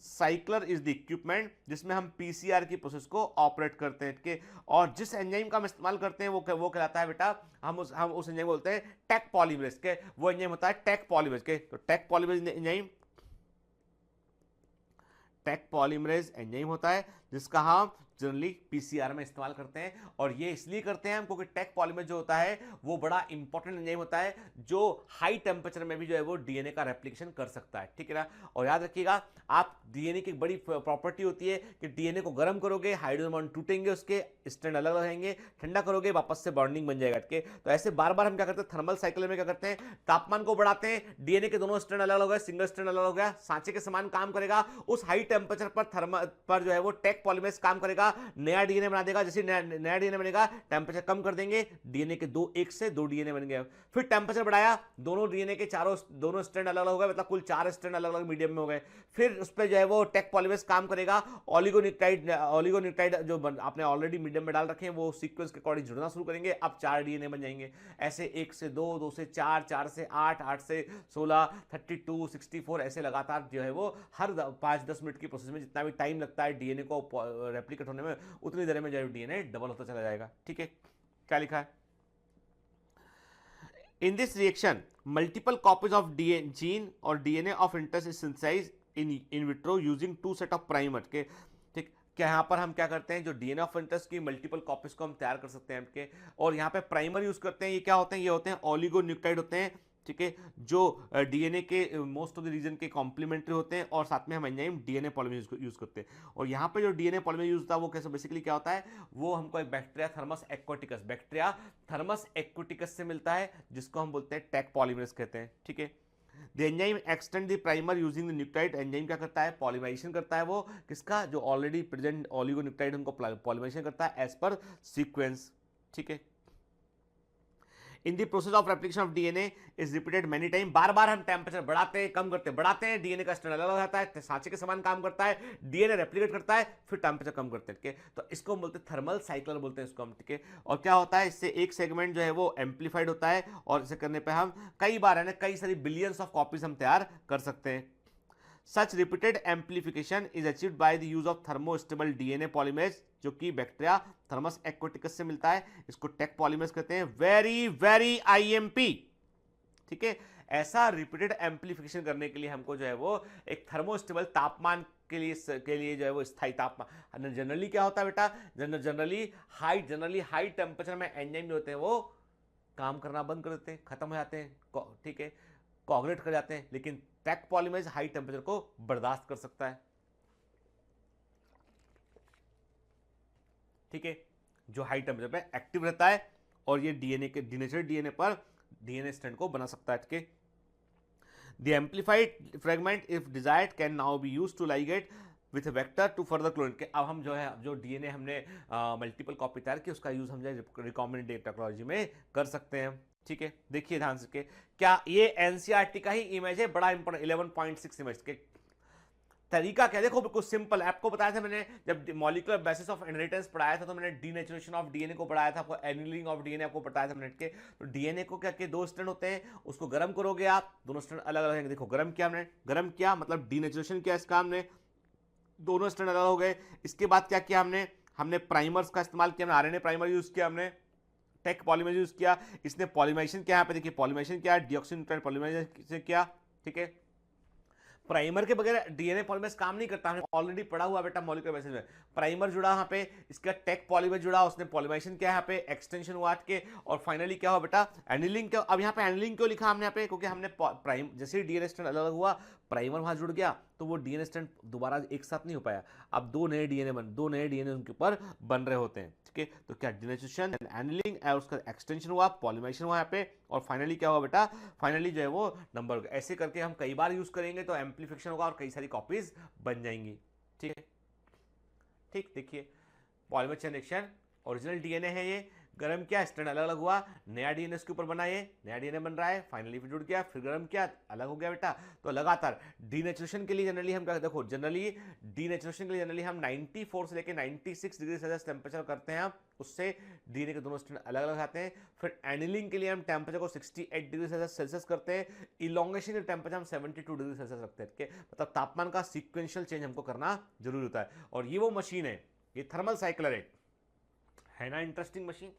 cycler is the equipment जिसमें हम पीसीआर की प्रोसेस को ऑपरेट करते हैं के, और जिस एंजाइम का हम इस्तेमाल करते हैं वो कहलाता है बेटा, हम उस एंजाइम बोलते हैं टेक पॉलीमरेज के, वो एंजाइम होता है टेक पॉलीमरेज के। तो टेक पॉलीमरेज एंजाइम होता है जिसका हम जनरली पीसीआर में इस्तेमाल करते हैं, और ये इसलिए करते हैं हम क्योंकि टेक पॉलीमरेज जो होता है वो बड़ा इंपॉर्टेंट एंजाइम होता है जो हाई टेम्परेचर में भी जो है वो डीएनए का रेप्लिकेशन कर सकता है, ठीक है ना। और याद रखिएगा, आप डीएनए की बड़ी प्रॉपर्टी होती है कि डीएनए को गर्म करोगे, हाइड्रोजन बॉन्ड टूटेंगे, उसके स्ट्रैंड अलग रहेंगे, ठंडा करोगे वापस से बॉन्डिंग बन जाएगा, ठीक है। तो ऐसे बार बार हम क्या करते हैं, थर्मल साइकिल में क्या करते हैं, तापमान को बढ़ाते हैं, डीएनए के दोनों स्ट्रैंड अलग हो गए, सिंगल स्ट्रैंड अलग हो गया, सांचे के समान काम करेगा, उस हाई टेम्परेचर पर जो है वो टेक पॉलीमरेज काम करेगा, नया डीएनए बना देगा। जैसे नया डीएनए बनेगा, टेंपरेचर कम कर देंगे, डीएनए के एक से दो डीएनए बन गए। फिर टेंपरेचर बढ़ाया, दोनों डीएनए के दोनों स्ट्रैंड अलग अलग हो गए, मतलब कुल 4 स्ट्रैंड अलग अलग मीडियम में हो गए। फिर उस पर जो है वो टेक पॉलीमरेज काम करेगा, ऑलिगोन्यूक्लियोटाइड जो आपने ऑलरेडी मीडियम में डाल रखे हैं वो सीक्वेंस के अकॉर्डिंग जुड़ना शुरू करेंगे, अब 4 डीएनए बन जाएंगे। ऐसे 1 से 2, 2 से 4, 4 से 8, 8 से 16, 32, 64 ऐसे लगातार जो है वो हर 5-10 मिनट की प्रोसेस में जितना भी टाइम लगता है डीएनए को रेप्लिकेट होने में, उतनी देर में जो डीएनए डबल होता चला जाएगा, ठीक है। क्या लिखा है, in this reaction multiple copies of gene और DNA of interest is synthesized in vitro using 2 set of primer के, ठीक। क्या यहाँ पर हम क्या करते हैं, जो डीएनए ऑफ इंटरेस्ट की मल्टीपल कॉपीज को हम तैयार कर सकते हैं आपके, और यहाँ पे प्राइमर यूज करते हैं। ये क्या होते हैं, ये होते हैं ऑलिगोन्यूक्लियोटाइड होते हैं, ठीक है, जो डीएनए के मोस्ट ऑफ द रीजन के कॉम्प्लीमेंट्री होते हैं, और साथ में हम एंजाइम डीएनए पॉलीमरेज यूज करते हैं। और यहाँ पे जो डीएनए पॉलीमरेज यूज होता है वो कैसे बेसिकली क्या होता है, वो हमको एक बैक्टीरिया थर्मस एक्वाटिकस से मिलता है, जिसको हम बोलते हैं टेक पॉलीमरेज कहते हैं, ठीक है। The enzyme extend the primer using the nucleotide, enzyme क्या करता है, पॉलीमराइजेशन करता है, वो किसका, जो ऑलरेडी प्रेजेंट ऑलिगोन्यूक्लियोटाइड उनको पॉलीमराइजेशन करता है एज पर सीक्वेंस, ठीक है। In the process of replication of DNA is repeated many time, बार बार हम टेम्परेचर बढ़ाते हैं, कम करते हैं, बढ़ाते हैं, डीएनए का स्ट्रैंड अलग हो जाता है, सांचे के समान काम करता है, डीएनए रेप्लिकेट करता है, फिर टेम्परेचर कम करते हैं, ठीक है। तो इसको हम बोलते हैं थर्मल साइक्लर बोलते हैं इसको हम, ठीक है। और क्या होता है, इससे एक सेगमेंट जो है वो एम्पलीफाइड होता है, और इसे करने पर हम कई बार है ना, कई सारी बिलियंस ऑफ कॉपीज हम तैयार कर सकते हैं। Such repeated amplification is achieved by the use of thermostable DNA polymerase, जो कि बैक्टीरिया थर्मस एक्वाटिकस से मिलता है, इसको टेक पॉलीमरेज कहते हैं। वेरी वेरी आईएमपी, ठीक है। ऐसा रिपीटेड एम्पलीफिकेशन करने के लिए हमको जो है वो एक थर्मोस्टेबल तापमान के लिए जो है वो स्थायी तापमान, जनरली क्या होता है बेटा, जनरली हाई टेम्परेचर में एंजाइम जो होते हैं वो काम करना बंद कर देते हैं, खत्म हो जाते हैं, ठीक है, कोआगुलेट कर जाते हैं। लेकिन टेक पॉलीमरेज हाई टेम्परेचर को बर्दाश्त कर सकता है, ठीक है, जो हाई टेम्परेचर पे एक्टिव रहता है और ये डीएनए के डीनेचर्ड डीएनए पर डीएनए स्ट्रैंड को बना सकता है, ठीक है। The amplified fragment, if desired, can now be used to ligate with a vector to further clone के। अब हम जो है जो डीएनए हमने मल्टीपल कॉपी तैयार की उसका यूज हम जो रिकॉम्बिनेंट टेक्नोलॉजी में कर सकते हैं, ठीक है। देखिए ध्यान से, क्या ये एनसीईआरटी का ही इमेज है, बड़ा इंपॉर्टेंट 11.6 इमेज के तरीका क्या, देखो बिल्कुल सिंपल। आपको बताया था मैंने जब मॉलिक्यूलर बेसिस ऑफ इनहेरिटेंस पढ़ाया था तो मैंने डीनेचुरेशन ऑफ डीएनए को पढ़ाया था, आपको एनिलिंग ऑफ डीएनए आपको बताया था मिनट के। तो डीएनए को क्या के 2 स्ट्रैंड होते हैं, उसको गर्म करोगे आप, दोनों स्ट्रैंड अलग अलग हैं। देखो गर्म किया हमने, गर्म किया मतलब डीनेचुरेशन किया इसका हमने, दोनों स्ट्रैंड अलग हो गए। इसके बाद क्या किया हमने प्राइमर्स का इस्तेमाल किया, हमने आरएनए प्राइमर यूज किया, हमने टेक पॉलीमरेज यूज किया, इसने पॉलीमराइजेशन किया, यहाँ पे देखिए पॉलीमराइजेशन किया, डीऑक्सीन्यूक्लियोटाइड पॉलीमराइजेशन किया, ठीक है। प्राइमर के बगैर डीएनए पॉलीमरेज काम नहीं करता, हमने ऑलरेडी पढ़ा हुआ बेटा मॉलिक्यूलर बेसिस में। प्राइमर जुड़ा यहाँ पे, इसका टेक पॉलीमरेज जुड़ा, उसने पॉलीमराइजेशन किया, यहाँ पे एक्सटेंशन हुआ के, और फाइनली क्या हुआ बेटा एनिलिंग। क्या अब यहाँ पे एनिलिंग क्यों लिखा हमने यहाँ पे, क्योंकि हमने प्राइम जैसे डीएनए स्ट्रैंड अलग हुआ, प्राइमर वहां जुड़ गया तो वो डीएनए स्ट्रैंड दोबारा एक साथ नहीं हो पाया, अब दो नए डीएनए उनके ऊपर बन रहे होते हैं, ठीक है। तो क्या डीनेचुरेशन, एनिलिंग और उसका एक्सटेंशन हुआ, पॉलीमराइजेशन हुआ यहाँ पे, और फाइनली क्या हुआ बेटा, फाइनली जो है वो नंबर। ऐसे करके हम कई बार यूज करेंगे तो एम्पलीफिकेशन होगा और कई सारी कॉपीज बन जाएंगी, ठीक है। ठीक, देखिए polymer chain reaction, original DNA है ये, गर्म किया, स्ट्रैंड अलग अलग हुआ, नया डीएनए इसके ऊपर बना, ये नया डीएनए बन रहा है, फाइनली फिर जुड़ गया, फिर गर्म किया, अलग हो गया बेटा। तो लगातार डीनेचुरेशन के लिए जनरली हम क्या, देखो जनरली डीनेचुरेशन के लिए जनरली हम 94 से लेकर 96 डिग्री सेल्सियस टेम्परेचर करते हैं, उससे डीएनए के दोनों स्ट्रैंड अलग अलग आते हैं। फिर एनिलिंग के लिए हम टेम्परेचर को 68 डिग्री सेल्सियस करते हैं, इलोंगेशन के टेम्परेचर हम 72 डिग्री सेल्सियस रखते हैं, ठीक है। मतलब तापमान का सीक्वेंशियल चेंज हमको करना जरूरी होता है। और ये वो मशीन है, ये थर्मल साइक्लर है ना, इंटरेस्टिंग मशीन।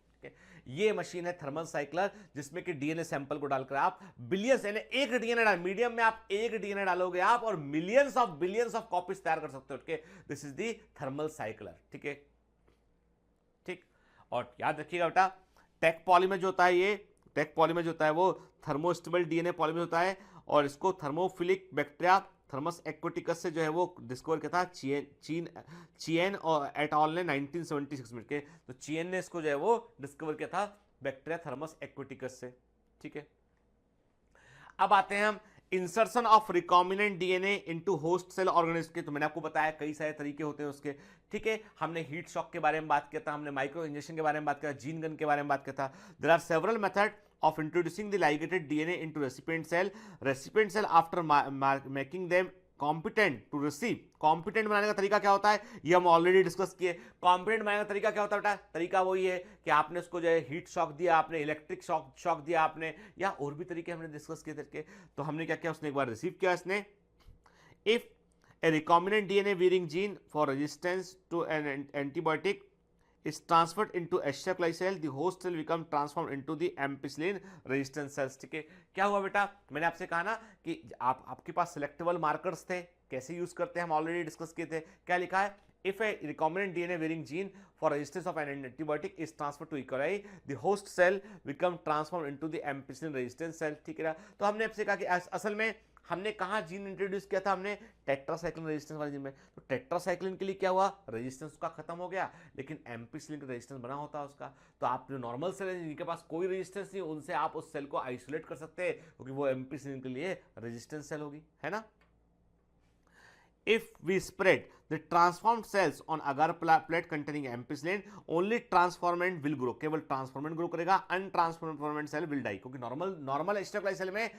ये मशीन है थर्मल साइक्लर, जिसमें कि डीएनए सैंपल को डालकर आप बिलियंस, यानी एक डीएनए डाल, मीडियम में आप एक डीएनए डालोगे आप और बिलियंस ऑफ कॉपीज तैयार कर सकते हो, ठीक है। This is the thermal cycler, ठीक है, ठीक। और याद रखिएगा बेटा, टेक पॉलीमर जो होता है, ये टेक पॉलीमर जो होता है वो थर्मोस्टेबल डीएनए पॉलीमर होता है, और इसको थर्मोफिलिक बैक्टीरिया थर्मस एक्वाटिकस से जो है वो डिस्कवर किया था चिएन और एट ऑल ने 1976 में के। तो चिएन ने इसको जो है वो डिस्कवर किया था बैक्टीरिया थर्मस एक्वाटिकस से, ठीक है। अब आते हैं हम insertion of recombinant DNA into host cell organism के। तो मैंने आपको बताया कई सारे तरीके होते हैं उसके, ठीक है। हमने हीट शॉक के बारे में बात किया था, हमने माइक्रो इंजेक्शन के बारे में बात किया, जीन गन के बारे में बात किया था। There are several method of introducing the ligated DNA into recipient cell after making them competent to receive। competent बनाने का तरीका क्या होता है, ये हम ऑलरेडी डिस्कस किए। competent बनाने का तरीका क्या होता है बेटा, तरीका वही है कि आपने उसको जो है हीट शॉक दिया, आपने इलेक्ट्रिक शॉक दिया आपने, या और भी तरीके हमने डिस्कस किए थे। तो हमने क्या किया, उसने एक बार रिसीव किया इसने, if a recombinant DNA bearing gene for resistance to an antibiotic is transferred into Escherichia cell, the host cell become transformed into the ampicillin resistant cells, ठीक है। क्या हुआ बेटा, मैंने आपसे कहा ना कि आपके पास सिलेक्टेबल मार्कर्स थे, कैसे यूज करते हैं हम ऑलरेडी डिस्कस किए थे। क्या लिखा है, if a recombinant DNA bearing gene for resistance of an antibiotic is transferred to E. coli, the host cell become transformed into the ampicillin resistant cell, ठीक है। तो हमने आपसे कहा कि असल में हमने कहा जीन इंट्रोड्यूस किया था, हमने टेट्रासाइक्लिन रेजिस्टेंस वाले जीन में। तो टेट्रासाइक्लिन के लिए क्या हुआ, रेजिस्टेंस उसका खत्म हो गया, लेकिन एम्पिसिलिन का रेजिस्टेंस बना होता है उसका। तो आप जो नॉर्मल सेल है जिनके पास कोई रेजिस्टेंस नहीं, उनसे आप उस सेल को आइसोलेट कर सकते हैं, क्योंकि वो एम्पिसिलिन के लिए रेजिस्टेंस सेल होगी, है ना। If we spread the transformed cells on agar plate containing ampicillin, only transformant will grow, केवल ट्रांसफॉर्मेंट ग्रो करेगा, अनट्रांसफॉर्मेंट सेल विल डाई, क्योंकि नॉर्मल एस्टेरोफाइट सेल में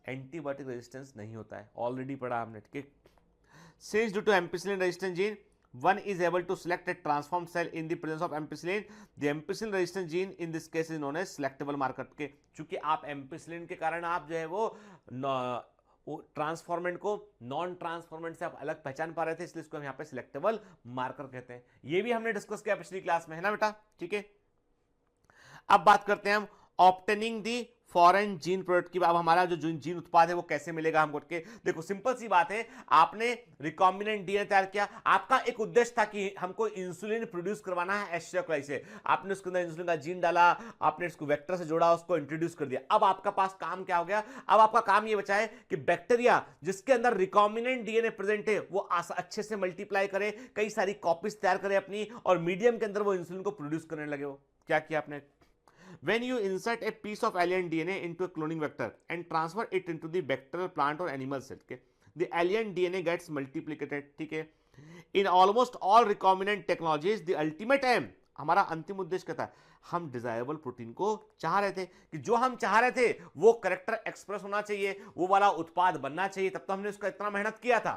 एंटीबायोटिक रेजिस्टेंस नहीं होता है, ऑलरेडी पढ़ा हमने, ठीक है। Since due to ampicillin resistant gene, one is able to select a transformed cell in the presence of ampicillin. The ampicillin resistant gene in this case is known as selectable marker के, चूंकि आप ampicillin के कारण आप जो है वो transformant को नॉन ट्रांसफॉर्मेंट से आप अलग पहचान पा रहे थे, इसलिए इसको हम यहाँ पे सिलेक्टेबल मार्कर कहते हैं। ये भी हमने डिस्कस किया पिछली क्लास में, है ना बेटा, ठीक है। अब बात करते हैं हम ऑब्टेनिंग दी फॉरेन जीन प्रोडक्ट की। अब हमारा जो जीन उत्पाद है वो कैसे मिलेगा हमको के, देखो सिंपल सी बात है, आपने रिकॉम्बिनेंट डीएनए तैयार किया, आपका एक उद्देश्य था कि हमको इंसुलिन प्रोड्यूस करवाना है एस्ट्रिया कोलाई से, आपने उसके अंदर इंसुलिन का जीन डाला, आपने इसको वेक्टर से जोड़ा, उसको इंट्रोड्यूस कर दिया। अब आपका पास काम क्या हो गया, अब आपका काम ये बचा है कि बैक्टीरिया जिसके अंदर रिकॉम्बिनेंट डीएनए प्रेजेंट है वो अच्छे से मल्टीप्लाई करे, कई सारी कॉपीज तैयार करे अपनी, और मीडियम के अंदर वो इंसुलिन को प्रोड्यूस करने लगे। वो क्या किया आपने, when you insert a piece of alien DNA into a cloning vector and transfer it into the bacterial, plant or animal cell, okay, the alien DNA gets multiplicated, ठीक है। In almost all recombinant technologies the ultimate aim, हमारा अंतिम उद्देश्य क्या था, हम desirable protein को चाह रहे थे कि जो हम चाह रहे थे वो करेक्टर एक्सप्रेस होना चाहिए, वो वाला उत्पाद बनना चाहिए, तब तो हमने उसका इतना मेहनत किया था,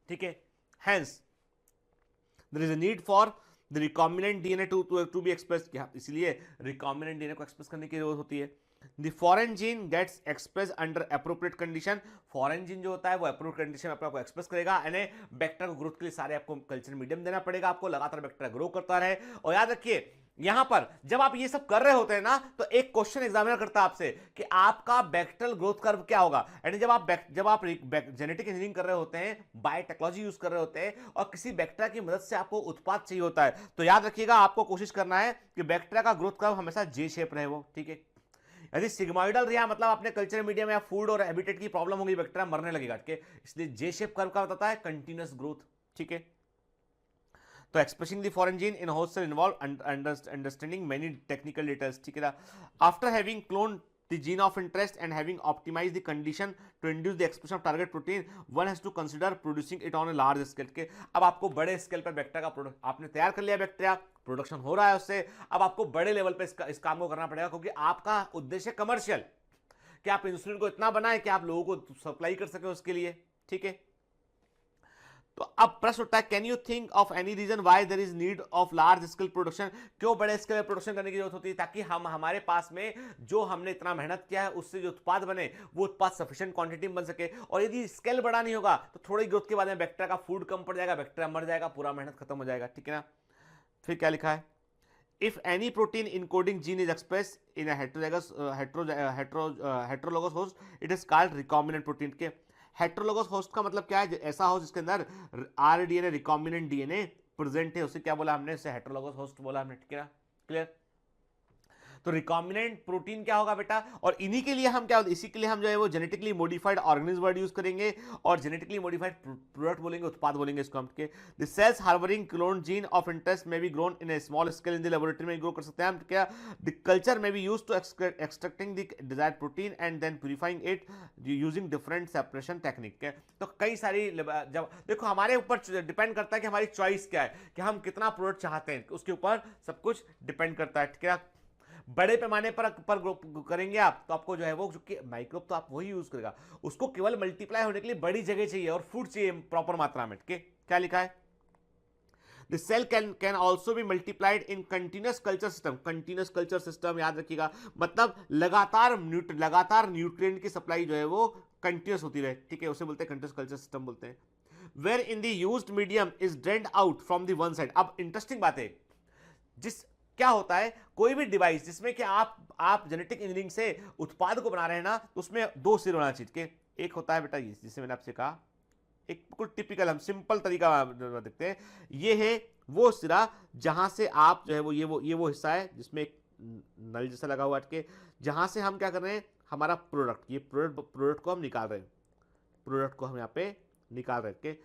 ठीक है। Hence there is a need for the recombinant DNA to be expressed, क्या इसलिए recombinant DNA को एक्सप्रेस करने की जरूरत होती है। The foreign gene gets expressed under appropriate condition, foreign gene जो होता है वो अप्रोप्रिएट कंडीशन में अपने आप को एक्सप्रेस करेगा, यानी बैक्टीरिया ग्रोथ के लिए सारे आपको कल्चर मीडियम देना पड़ेगा, आपको लगातार बैक्टीरिया ग्रो करता रहे। और याद रखिए यहां पर जब आप ये सब कर रहे होते हैं ना, तो एक क्वेश्चन एग्जामिनर करता है आपसे कि आपका बैक्टीरियल ग्रोथ कर्व क्या होगा, यानी जब आप जेनेटिक इंजीनियरिंग कर रहे होते हैं, बायोटेक्नोलॉजी यूज कर रहे होते हैं और किसी बैक्टीरिया की मदद से आपको उत्पाद चाहिए होता है, तो याद रखिएगा आपको कोशिश करना है कि बैक्टीरिया का ग्रोथ कर्व हमेशा जे शेप रहे वो, ठीक है। यदि सिग्मोइडल रहा मतलब अपने कल्चर मीडियम या फूड और हैबिटेट की प्रॉब्लम होगी, बैक्टीरिया मरने लगेगा, ठीक है। इसलिए जे शेप कर्व का बताता है कंटिन्यूअस ग्रोथ, ठीक है। तो expressing the foreign gene in host cell involve understanding many technical details, ठीक है। After having clone the gene of interest and having optimized the condition to induce the expression of target protein, one has to consider producing it on a large scale, के अब आपको बड़े scale पर bacteria का product आपने तैयार कर लिया, बैक्टीरिया प्रोडक्शन हो रहा है उससे, अब आपको बड़े लेवल पे इस काम को करना पड़ेगा, क्योंकि आपका उद्देश्य कमर्शियल, कि आप इंसुलिन को इतना बनाए कि आप लोगों को सप्लाई कर सके उसके लिए, ठीक है। तो अब प्रश्न उठता है, can you think of any reason why there is need of large scale production, क्यों बड़े स्केल में प्रोडक्शन करने की जरूरत होती है, ताकि हम हमारे पास में जो हमने इतना मेहनत किया है उससे जो उत्पाद बने वो उत्पाद सफिशिएंट क्वांटिटी में बन सके। और यदि स्केल बड़ा नहीं होगा तो थोड़ी ग्रोथ के बाद में बैक्टीरिया का फूड कम पड़ जाएगा, बैक्टीरिया मर जाएगा, पूरा मेहनत खत्म हो जाएगा, ठीक है ना। फिर क्या लिखा है, if any protein encoding gene is expressed in a heterologous host, it is called recombinant protein, के हेट्रोलोगस होस्ट का मतलब क्या है, ऐसा होस्ट जिसके अंदर आरडीएनए रिकॉम्बिनेंट डीएनए प्रेजेंट है, उसे क्या बोला हमने, इसे हेट्रोलोगस होस्ट बोला हमने, ठीक है ना, क्लियर। तो रिकॉम्बिनेंट प्रोटीन क्या होगा बेटा, और इन्हीं के लिए हम क्या, इसी के लिए हम जो है वो genetically modified organism word use करेंगे और जेनेटिकली मॉडिफाइड प्रोडक्ट बोलेंगे, उत्पाद बोलेंगे इसको हम, के the cells harbouring clone gene of interest में be grown in a small scale in the laboratory में ग्रो कर सकते हैं हम, क्या द कल्चर में be used to extracting the desired protein and then purifying it using different separation technique, के तो कई सारी, जब देखो हमारे ऊपर डिपेंड करता है कि हमारी चॉइस क्या है, कि हम कितना प्रोडक्ट चाहते हैं, उसके ऊपर सब कुछ डिपेंड करता है, ठीक है। बड़े पैमाने पर करेंगे आप तो आपको जो है वो माइक्रोब तो आप वही यूज करेगा, उसको केवल मल्टीप्लाई होने के लिए बड़ी जगह चाहिए और फूड चाहिए प्रॉपर मात्रा में, ठीक है। क्या लिखा है, the cell can also be multiplied in continuous culture system, continuous culture system याद रखिएगा मतलब लगातार न्यूट्रिएंट की सप्लाई जो है वो कंटिन्यूअस होती रहे, ठीक है, उसे बोलते हैं कंटिन्यूअस कल्चर सिस्टम बोलते हैं। Where in the used medium is drained out from the one side. अब इंटरेस्टिंग बात है, जिस क्या होता है, कोई भी डिवाइस जिसमें कि आप जेनेटिक इंजीनियरिंग से उत्पाद को बना रहे हैं ना, तो उसमें दो सिर होना चाहिए, के एक होता है बेटा ये, जिसे मैंने आपसे कहा, एक बिल्कुल टिपिकल हम सिंपल तरीका देखते हैं, ये है वो सिरा जहां से आप जो है वो ये वो हिस्सा है जिसमें एक नल जैसा लगा हुआ है, जहां से हम क्या कर रहे हैं, हमारा प्रोडक्ट, ये प्रोडक्ट को हम निकाल रहे हैं, प्रोडक्ट को हम यहाँ पे निकाल रहे हैं,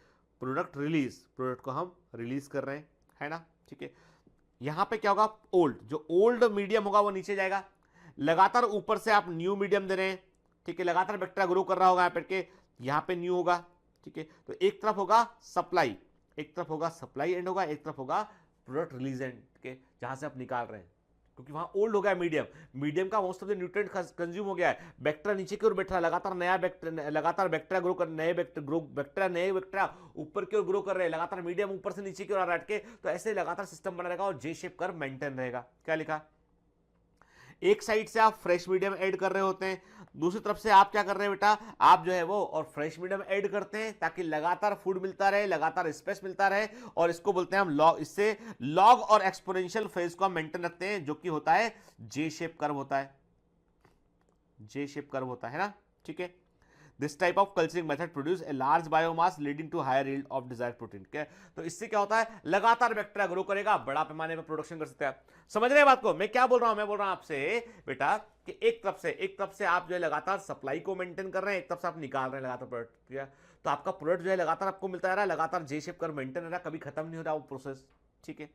प्रोडक्ट को हम रिलीज कर रहे हैं, है ना, ठीक है। यहां पे क्या होगा, जो ओल्ड मीडियम होगा वो नीचे जाएगा, लगातार ऊपर से आप न्यू मीडियम दे रहे हैं, ठीक है, लगातार बैक्टीरिया ग्रो कर रहा होगा यहाँ पे न्यू होगा, ठीक है। तो एक तरफ होगा सप्लाई एंड होगा, एक तरफ होगा प्रोडक्ट रिलीज एंड, ठीक है, जहां से आप निकाल रहे हैं, क्योंकि वहां ओल्ड हो गया मीडियम का most of the nutrient consume हो गया है, बैक्टीरिया नीचे की ओर बैठ रहा है, लगातार बैक्टीरिया ग्रो कर, नए बैक्टीरिया ऊपर की ओर ग्रो कर रहे हैं, लगातार मीडियम ऊपर से नीचे की ओर आ रहा है, तो ऐसे लगातार सिस्टम बना रहेगा और जे शेप कर्व मेंटेन रहेगा। क्या लिखा, एक साइड से आप फ्रेश मीडियम ऐड कर रहे होते हैं, दूसरी तरफ से आप क्या कर रहे हैं बेटा, आप जो है वो और फ्रेश मीडियम ऐड करते हैं ताकि लगातार फूड मिलता रहे, लगातार स्पेस मिलता रहे, और इसको बोलते हैं हम लॉग। इससे लॉग और एक्सपोनेंशियल फेज को हम मेंटेन रखते हैं, जो कि होता है जे शेप कर्व होता है, जे शेप कर्व होता है ना, ठीक है। This type of culturing method produce a large biomass leading to higher yield of desired protein. क्या तो इससे क्या होता है, लगातार बैक्टीरिया ग्रो करेगा, बड़ा पैमाने पर प्रोडक्शन कर सकते हैं। समझ रहे हैं बात को, मैं क्या बोल रहा हूं, मैं बोल रहा हूं आपसे बेटा कि एक तरफ से आप जो है लगातार सप्लाई को मेंटेन कर रहे हैं, एक तरफ से आप निकाल रहे हैं लगातार प्रोडक्ट, तो आपका प्रोडक्ट जो है लगातार आपको मिलता रहा है, लगातार जे शेप कर मेंटेन रह रहा है, कभी खत्म नहीं हो रहा वो प्रोसेस, ठीक है।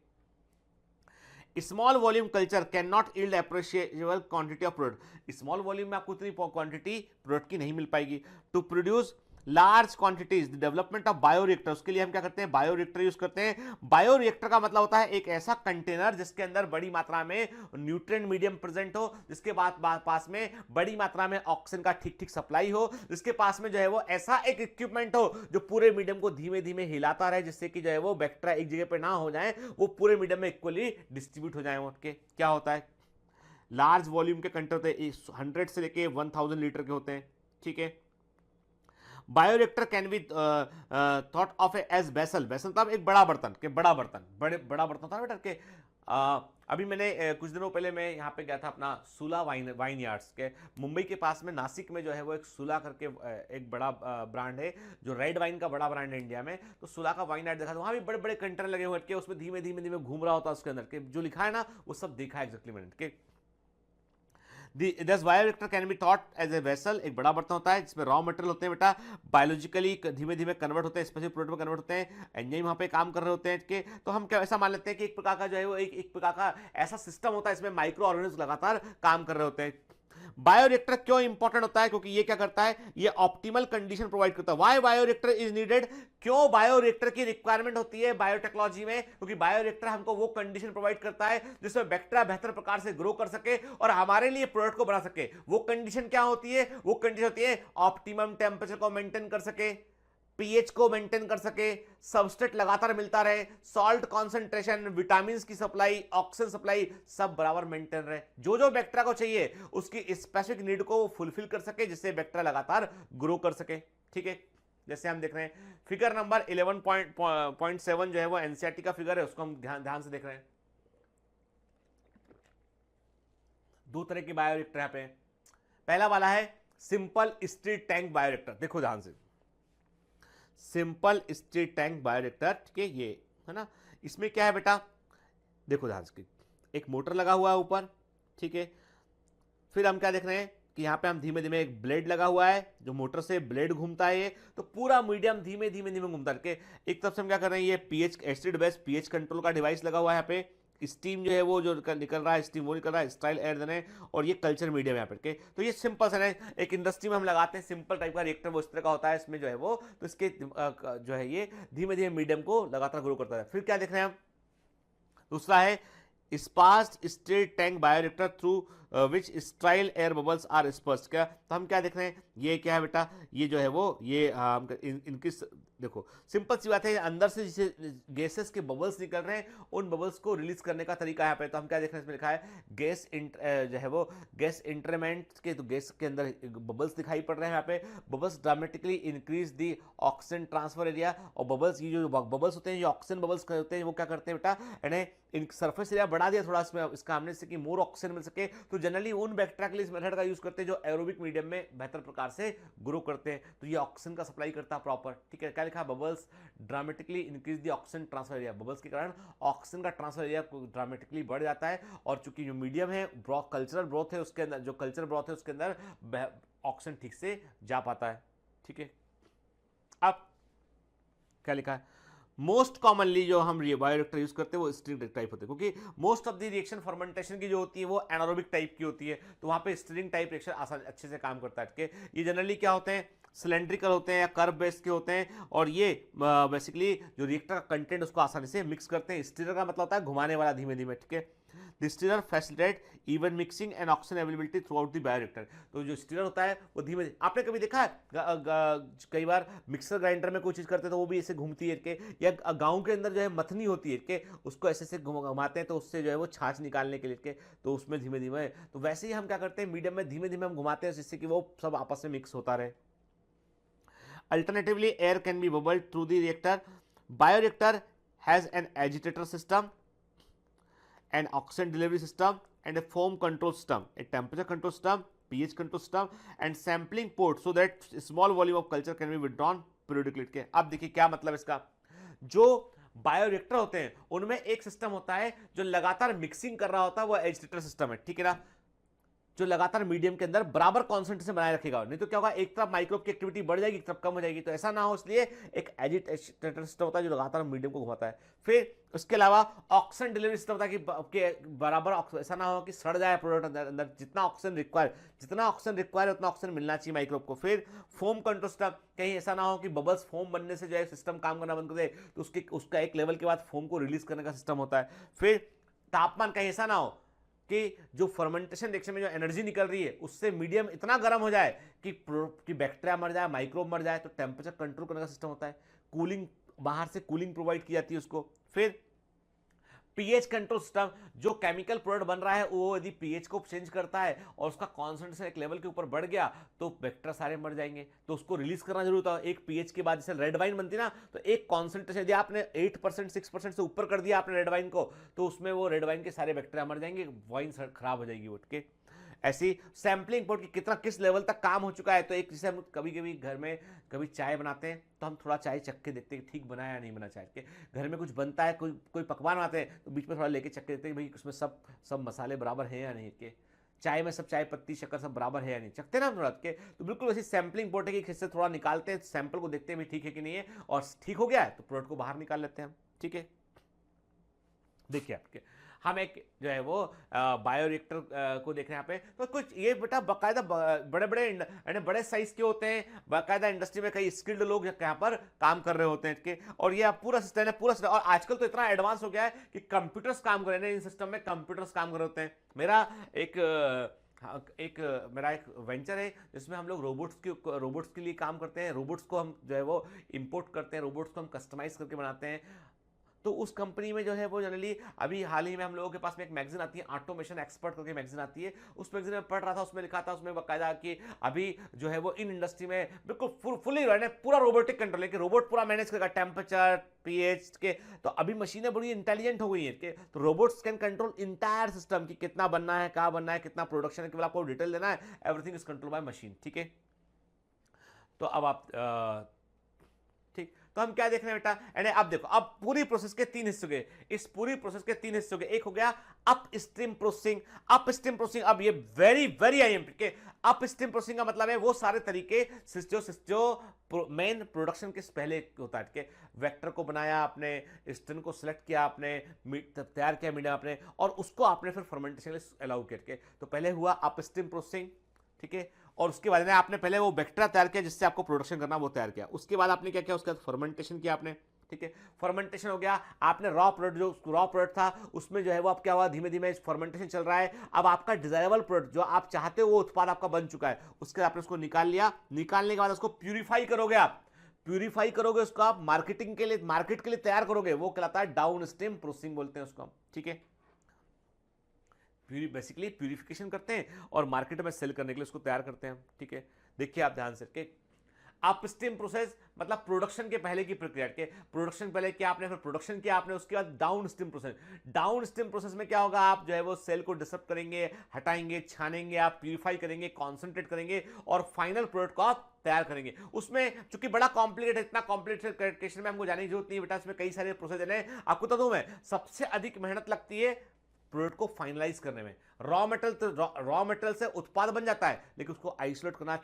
Small volume culture can not yield appreciable quantity of product. Small volume में आपको इतनी क्वांटिटी प्रोडक्ट की नहीं मिल पाएगी। To produce large quantities the development of bioreactor, उसके लिए हम क्या करते हैं, बायोरिएक्टर यूज करते हैं। बायोरिएक्टर का मतलब होता है एक ऐसा कंटेनर जिसके अंदर बड़ी मात्रा में न्यूट्रिएंट मीडियम प्रेजेंट हो, जिसके पास में बड़ी मात्रा में ऑक्सीजन का ठीक ठीक सप्लाई हो, जिसके पास में जो है वो ऐसा एक इक्विपमेंट हो जो पूरे मीडियम को धीमे धीमे हिलाता रहे, जिससे कि जो है वो बैक्टीरिया एक जगह पे ना हो जाए, वो पूरे मीडियम में इक्वली डिस्ट्रीब्यूट हो जाए। उनके क्या होता है, लार्ज वॉल्यूम के कंटेनर होते हैं, 100 से लेके 1000 लीटर के होते हैं, ठीक है। Bioreactor can be thought of as vessel, vessel तब एक बड़ा बर्तन के बड़ा बर्तन था बेटा के। अभी मैंने कुछ दिनों पहले मैं यहाँ पे गया था अपना सुला वाइन यार्ड्स के, मुंबई के पास में नासिक में जो है वो एक सुला करके एक बड़ा ब्रांड है, जो रेड वाइन का बड़ा ब्रांड है इंडिया में। तो सुला का वाइन यार्ड देखा, तो वहाँ भी बड़े बड़े कंटेनर लगे हुए के, उसमें धीमे धीमे घूम रहा होता है, उसके अंदर के जो लिखा है ना वो सब देखा है एग्जैक्टली मैंने के। This bioreactor can be thought as a vessel, एक बड़ा बर्तन होता है जिसमें रॉ मटेरियल होते हैं बेटा, बायोलॉजिकली धीमे धीमे कन्वर्ट होते हैं, स्पेसिफिक प्रोडक्ट में कन्वर्ट होते हैं, एंजाइम वहाँ पे काम कर रहे होते हैं के। तो हम क्या ऐसा मान लेते हैं कि एक प्रकार का जो है वो एक प्रकार का ऐसा सिस्टम होता है, इसमें माइक्रो ऑर्गेनिज्म लगातार काम कर रहे होते हैं। बायोरिएक्टर क्यों इंपॉर्टेंट होता है, क्योंकि ये क्या करता है, ये ऑप्टिमल कंडीशन प्रोवाइड करता है। व्हाई बायोरिएक्टर इज नीडेड, क्यों बायोरिएक्टर की रिक्वायरमेंट होती है बायोटेक्नोलॉजी में, क्योंकि बायोरिएक्टर हमको वो कंडीशन प्रोवाइड करता है जिसमें बैक्टीरिया बेहतर प्रकार से ग्रो कर सके और हमारे लिए प्रोडक्ट को बना सके। वो कंडीशन क्या होती है, वो कंडीशन होती है ऑप्टिमम टेम्परेचर को मेंटेन कर सके, पीएच को मेंटेन कर सके, सबस्ट्रेट लगातार मिलता रहे, सॉल्ट कॉन्सेंट्रेशन, विटामिन की सप्लाई, ऑक्सीजन सप्लाई सब बराबर मेंटेन रहे, जो जो बैक्टीरिया को चाहिए उसकी स्पेसिफिक नीड को फुलफिल कर सके, जिससे बैक्टीरिया लगातार ग्रो कर सके, ठीक है। जैसे हम देख रहे हैं फिगर नंबर 11.7 जो है वो एनसीईआरटी का फिगर है, उसको हम ध्यान से देख रहे हैं। दो तरह के बायोरिएक्टर यहाँ पे, पहला वाला है सिंपल स्ट्रीट टैंक बायोरिएक्टर, देखो ध्यान से, सिंपल स्ट्रीट टैंक बायोरिएक्टर, ठीक है, ये है ना। इसमें क्या है बेटा, देखो ध्यान से, एक मोटर लगा हुआ है ऊपर, ठीक है। फिर हम क्या देख रहे हैं कि यहाँ पे हम धीमे धीमे एक ब्लेड लगा हुआ है, जो मोटर से ब्लेड घूमता है, ये तो पूरा मीडियम धीमे धीमे घूमता है। एक तरफ से हम क्या कर रहे हैं, ये pH acid base pH control का डिवाइस लगा हुआ है, यहाँ पे स्टीम जो है वो जो निकल रहा है, स्टीम वो निकल रहा है, स्टाइल एयर देने, और ये कल्चर मीडियम यहाँ पे। तो ये सिंपल सा है, एक इंडस्ट्री में हम लगाते हैं सिंपल टाइप का रिएक्टर, वो इस तरह का होता है, इसमें जो है वो, तो इसके जो है ये धीमे धीमे मीडियम को लगातार ग्रो करता है। फिर क्या देख रहे हैं हम, दूसरा है sparged straight tank bioreactor through which style air bubbles are sparged. क्या, तो हम क्या देख रहे हैं, ये क्या है बेटा, ये जो है वो ये इनकी देखो सिंपल सी बात है, अंदर से जिसे गैसेस के बबल्स निकल रहे हैं, उन बबल्स को रिलीज करने का तरीका यहाँ पे। तो हम क्या देख रहे हैं, इसमें लिखा है गैस जो है वो गैस इंटरमेंट के, तो गैस के अंदर बबल्स दिखाई पड़ रहे हैं यहाँ पे। Bubbles dramatically increase the oxygen transfer area, और बबल्स, ये जो बबल्स होते हैं, ये ऑक्सीजन बबल्स होते हैं, वो क्या करते हैं बेटा, यानी इन सरफेस एरिया बढ़ा दिया थोड़ा इसमें, इसका हमने से कि मोर ऑक्सीजन मिल सके। तो जनरली उन बैक्टीरिया के लिए इस मेथड का यूज करते हैं जो एरोबिक मीडियम में बेहतर प्रकार से ग्रो करते हैं, तो ये ऑक्सीजन का सप्लाई करता है प्रॉपर, ठीक है। क्या लिखा है, bubbles dramatically increase the oxygen transfer area, bubbles के कारण ऑक्सीजन का ट्रांसफर एरिया ड्रामेटिकली बढ़ जाता है, और चूंकि जो मीडियम है कल्चरल ब्रोथ है, उसके अंदर जो कल्चरल ब्रोथ है उसके अंदर ऑक्सीजन ठीक से जा पाता है, ठीक है। अब क्या लिखा है, मोस्ट कॉमनली जो हम बायोरिएक्टर यूज करते हैं वो स्टिरिंग टाइप होते हैं, क्योंकि most of the reaction fermentation की जो होती है वो एनारोबिक टाइप की होती है, तो वहां पे स्टिरिंग टाइप रिएक्शन आसान अच्छे से काम करता है, ठीक है। ये जनरली क्या होते हैं, सिलेंड्रिकल होते हैं या कर्व बेस के होते हैं, और ये बेसिकली जो रिएक्टर का कंटेंट उसको आसानी से मिक्स करते हैं। स्टीरर का मतलब होता है घुमाने वाला धीमे धीमे, ठीक है। The stirrer facilitate even mixing and oxygen availability through out the bioreactor. तो जो स्टीरर होता है वो धीमे, आपने कभी देखा है कई बार मिक्सर ग्राइंडर में कोई चीज़ करते हैं तो वो भी ऐसे घूमती है के, या गाँव के अंदर जो है मथनी होती है के, उसको ऐसे ऐसे घुमाते हैं तो उससे जो है वो छाछ निकालने के लिए के, तो उसमें धीमे धीमे, तो वैसे ही हम क्या करते हैं मीडियम में धीमे धीमे हम घुमाते हैं जिससे कि वो सब आपस में मिक्स होता रहे। Alternatively, air can be bubbled through the reactor. Bioreactor has an agitator system, an oxygen delivery system, and a foam control system, a temperature control system, pH control system, and sampling port so that small volume of culture can be withdrawn periodically. के अब देखिए क्या मतलब इसका, जो bioreactor होते हैं उनमें एक सिस्टम होता है जो लगातार मिक्सिंग कर रहा होता है, वो एजिटेटर सिस्टम है, ठीक है ना, जो लगातार मीडियम के अंदर बराबर कॉन्सेंट्रेशन बनाए रखेगा। नहीं तो क्या होगा, एक तरफ माइक्रोब की एक्टिविटी बढ़ जाएगी, एक तरफ कम हो जाएगी, तो ऐसा ना हो इसलिए एक एजिटेटर सिस्टम होता है जो लगातार मीडियम को घुमाता है। फिर उसके अलावा ऑक्सीजन डिलीवरी सिस्टम होता है कि बराबर ऐसा ना हो कि सड़ जाए प्रोडक्ट अंदर, जितना ऑक्सीजन रिक्वायर है उतना ऑक्सीजन मिलना चाहिए माइक्रोब को। फिर फोम कंट्रोल सिस्टम, कहीं ऐसा ना हो कि बबल्स फोम बनने से जो है सिस्टम काम करना बंद कर दे, तो उसका एक लेवल के बाद फोम को रिलीज करने का सिस्टम होता है। फिर तापमान, कहीं ऐसा ना हो कि जो फर्मेंटेशन रिएक्शन में जो एनर्जी निकल रही है उससे मीडियम इतना गर्म हो जाए कि बैक्टीरिया मर जाए, माइक्रोब मर जाए, तो टेम्परेचर कंट्रोल करने का सिस्टम होता है। कूलिंग, बाहर से कूलिंग प्रोवाइड की जाती है उसको। फिर पीएच कंट्रोल सिस्टम, जो केमिकल प्रोडक्ट बन रहा है वो यदि पीएच को चेंज करता है और उसका कॉन्सेंट्रेशन एक लेवल के ऊपर बढ़ गया तो बैक्टीरिया सारे मर जाएंगे, तो उसको रिलीज करना जरूरी होता है। एक पीएच के बाद जैसे रेड वाइन बनती है ना, तो एक कॉन्सेंट्रेशन यदि आपने 8% 6% से ऊपर कर दिया आपने रेड वाइन को, तो उसमें वो रेड वाइन के सारे बैक्टीरिया मर जाएंगे, वाइन खराब हो जाएगी उठ के। ऐसी सैम्पलिंग पोर्ट की कितना किस लेवल तक काम हो चुका है, तो एक जैसे हम कभी कभी घर में कभी चाय बनाते हैं तो हम थोड़ा चाय चख के देखते हैं ठीक बना या नहीं बना। चाय के घर में कुछ बनता है, कोई पकवान आते हैं तो बीच में थोड़ा लेके चख के देखते हैं भाई उसमें सब मसाले बराबर हैं या नहीं, के चाय में सब चाय पत्ती शक्कर सब बराबर है या नहीं, चखते ना हम थोड़ा के। तो बिल्कुल वैसे सैम्पलिंग पोर्ट है कि इससे थोड़ा निकालते हैं, सैंपल को देखते हैं ठीक है कि नहीं है, और ठीक हो गया है तो प्रोडक्ट को बाहर निकाल लेते हैं हम, ठीक है। देखिए आपके हम एक जो है वो बायोरिएक्टर को देख रहे हैं यहाँ पे, तो कुछ ये बेटा बाकायदा बड़े साइज के होते हैं, बाकायदा इंडस्ट्री में कई स्किल्ड लोग यहाँ पर काम कर रहे होते हैं के, और ये पूरा सिस्टम है पूरा सिस्टम। और आजकल तो इतना एडवांस हो गया है कि कंप्यूटर्स काम कर रहे हैं इन सिस्टम में, कंप्यूटर्स काम कर रहे होते हैं। मेरा एक वेंचर है जिसमें हम लोग रोबोट्स के लिए काम करते हैं। रोबोट्स को हम जो है वो इंपोर्ट करते हैं, रोबोट्स को हम कस्टमाइज करके बनाते हैं। तो उस कंपनी में जो है वो जनरली अभी हाल ही में हम लोगों के पास में एक मैगजीन आती है, ऑटोमेशन एक्सपर्ट करके मैगजीन आती है, उस मैगजीन में पढ़ रहा था, उसमें लिखा था उसमें बाकायदा कि अभी जो है वो इन इंडस्ट्री में बिल्कुल फुली पूरा रोबोटिक कंट्रोल है कि रोबोट पूरा मैनेज करेगा टेम्परेचर पीएच के। तो अभी मशीनें बड़ी इंटेलिजेंट हो गई हैं कि तो robots can control entire system की कितना बनना है, कहाँ बनना है, कितना प्रोडक्शन है, केवल आपको डिटेल देना है, everything is control by machine, ठीक है। तो अब आप ठीक, तो हम क्या देख रहे हैं बेटा, यानी अब देखो अब पूरी प्रोसेस के 3 हिस्से हो गए, इस पूरी प्रोसेस के 3 हिस्से हो गए। एक हो गया अप स्ट्रीम प्रोसेसिंग। अब ये वेरी आईएमपी के अप स्ट्रीम प्रोसेसिंग का मतलब है वो सारे तरीके जो मेन प्रोडक्शन के पहले होता है के, वेक्टर को बनाया आपने, स्ट्रिन को सिलेक्ट किया आपने, तैयार किया मीडियम आपने, और उसको आपने फिर फर्मेंटेशन अलाउ करके, तो पहले हुआ अप स्ट्रीम प्रोसेसिंग, ठीक है। और उसके बाद में आपने पहले वो बैक्टीरिया तैयार किया जिससे आपको प्रोडक्शन करना वो तैयार किया, उसके बाद आपने क्या किया, उसके बाद फर्मेंटेशन किया आपने, ठीक है। फर्मेंटेशन हो गया, आपने रॉ प्रोडक्ट था उसमें जो है वो अब क्या हुआ, धीमे धीमे फर्मेंटेशन चल रहा है। अब आपका डिजायरेबल प्रोडक्ट जो आप चाहते हो वो उत्पाद आपका बन चुका है, उसके बाद आपने उसको निकाल लिया, निकालने के बाद उसको प्यूरिफाई करोगे उसको आप मार्केट के लिए तैयार करोगे, वो कहलाता है डाउन स्ट्रीम प्रोसेसिंग बोलते हैं उसको, ठीक है। बेसिकली प्यूरिफिकेशन करते हैं और मार्केट में सेल करने के लिए उसको तैयार करते हैं, ठीक है। देखिए आप ध्यान से कि अपस्ट्रीम प्रोसेस मतलब प्रोडक्शन के पहले की प्रक्रिया के, प्रोडक्शन पहले किया आपने, फिर प्रोडक्शन किया आपने, उसके बाद डाउन स्ट्रीम प्रोसेस में क्या होगा, आप जो है वो सेल को डिसरप्ट करेंगे, हटाएंगे, छानेंगे, आप प्यूरिफाई करेंगे, कॉन्सेंट्रेट करेंगे और फाइनल प्रोडक्ट को आप तैयार करेंगे। उसमें चूंकि बड़ा कॉम्प्लिकेटेड है, इतना कॉम्प्लिकेटेड में हमको जाने की जरूरत नहीं बेटा, इसमें कई सारे प्रोसेस हैं। आपको तो दूं मैं, सबसे अधिक मेहनत लगती है प्रोडक्ट को फाइनलाइज करने में। रॉ मटेरियल से उत्पाद बन जाता है, लेकिन उसको आइसोलेट करना,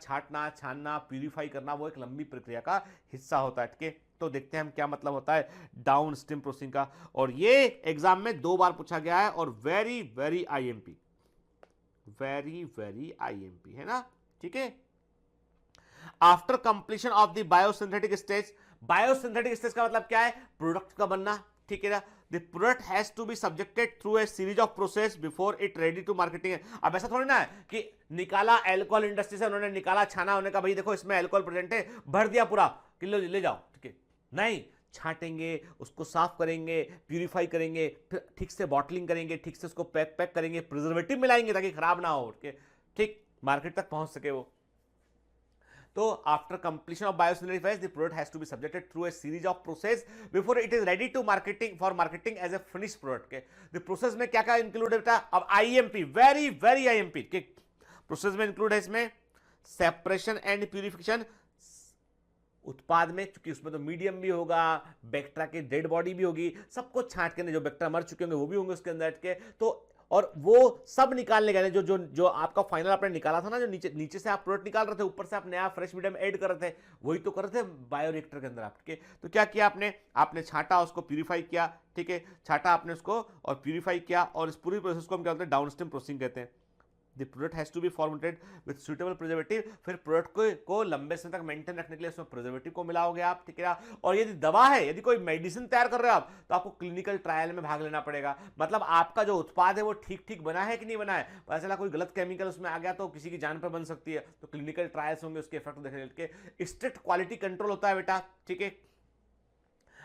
छानना, प्यूरिफाई करना वो एक लंबी प्रक्रिया का हिस्सा होता है, ठीक है। तो देखते हैं हम क्या मतलब होता है डाउन स्ट्रीम प्रोसेसिंग का, और ये एग्जाम में 2 बार पूछा गया है और वेरी आईएमपी है ना, ठीक है। After completion of the biosynthetic stage, biosynthetic stage का मतलब क्या है, प्रोडक्ट का बनना, ठीक है ना। The product has to be subjected through a series of process before it ready to marketing. अब ऐसा थोड़ी ना है कि निकाला अल्कोहल इंडस्ट्री से, उन्होंने निकाला छाना, उन्होंने कहा भाई देखो इसमें अल्कोहल प्रेजेंट है, भर दिया पूरा, किलो ले जाओ, ठीक है, नहीं, छाटेंगे, उसको साफ करेंगे, प्यूरिफाई करेंगे, फिर ठीक से बॉटलिंग करेंगे, ठीक से उसको पैक करेंगे, प्रिजर्वेटिव मिलाएंगे ताकि खराब ना हो, ठीक मार्केट तक पहुंच सके वो। तो after completion of biosynthetic phase the product has to be subjected through a series of process before it is ready to marketing as a finish product के। द प्रोसेस में क्या क्या इंक्लूड है बेटा, अब आईएमपी, वेरी आईएमपी के process में include है इसमें सेपरेशन एंड प्यूरिफिकेशन, उत्पाद में, क्योंकि उसमें तो मीडियम भी होगा, बैक्टीरिया की डेड बॉडी भी होगी, सबको छांट के, जो बैक्टीरिया मर चुके होंगे वो भी होंगे उसके अंदर के, तो और वो सब निकालने गए, जो आपका फाइनल आपने निकाला था ना, जो नीचे से आप प्रोडक्ट निकाल रहे थे, ऊपर से आप नया फ्रेश मीडियम ऐड कर रहे थे, वही तो कर रहे थे बायोरिएक्टर के अंदर आपके। तो क्या किया आपने छाटा, उसको प्यूरिफाई किया, ठीक है, छाटा आपने उसको और प्यूरिफाई किया, और इस पूरी प्रोसेस को हम क्या कहते हैं, डाउनस्ट्रीम प्रोसेसिंग कहते हैं। The product has to be fermented with suitable preservative, फिर प्रोडक्ट को लंबे समय तक मेंटेन रखने के लिए उसमें प्रिजर्वेटिव को मिलाओगे आप, ठीक है। और यदि दवा है, यदि कोई मेडिसिन तैयार कर रहे हो आप, तो आपको क्लिनिकल ट्रायल में भाग लेना पड़ेगा। मतलब आपका जो उत्पाद है वो ठीक बना है कि नहीं बना है, पता चला कोई गलत केमिकल उसमें आ गया तो किसी की जान पर बन सकती है, तो क्लिनिकल ट्रायल्स होंगे, उसके इफेक्ट देखने के। स्ट्रिक्ट क्वालिटी कंट्रोल होता है बेटा, ठीक है।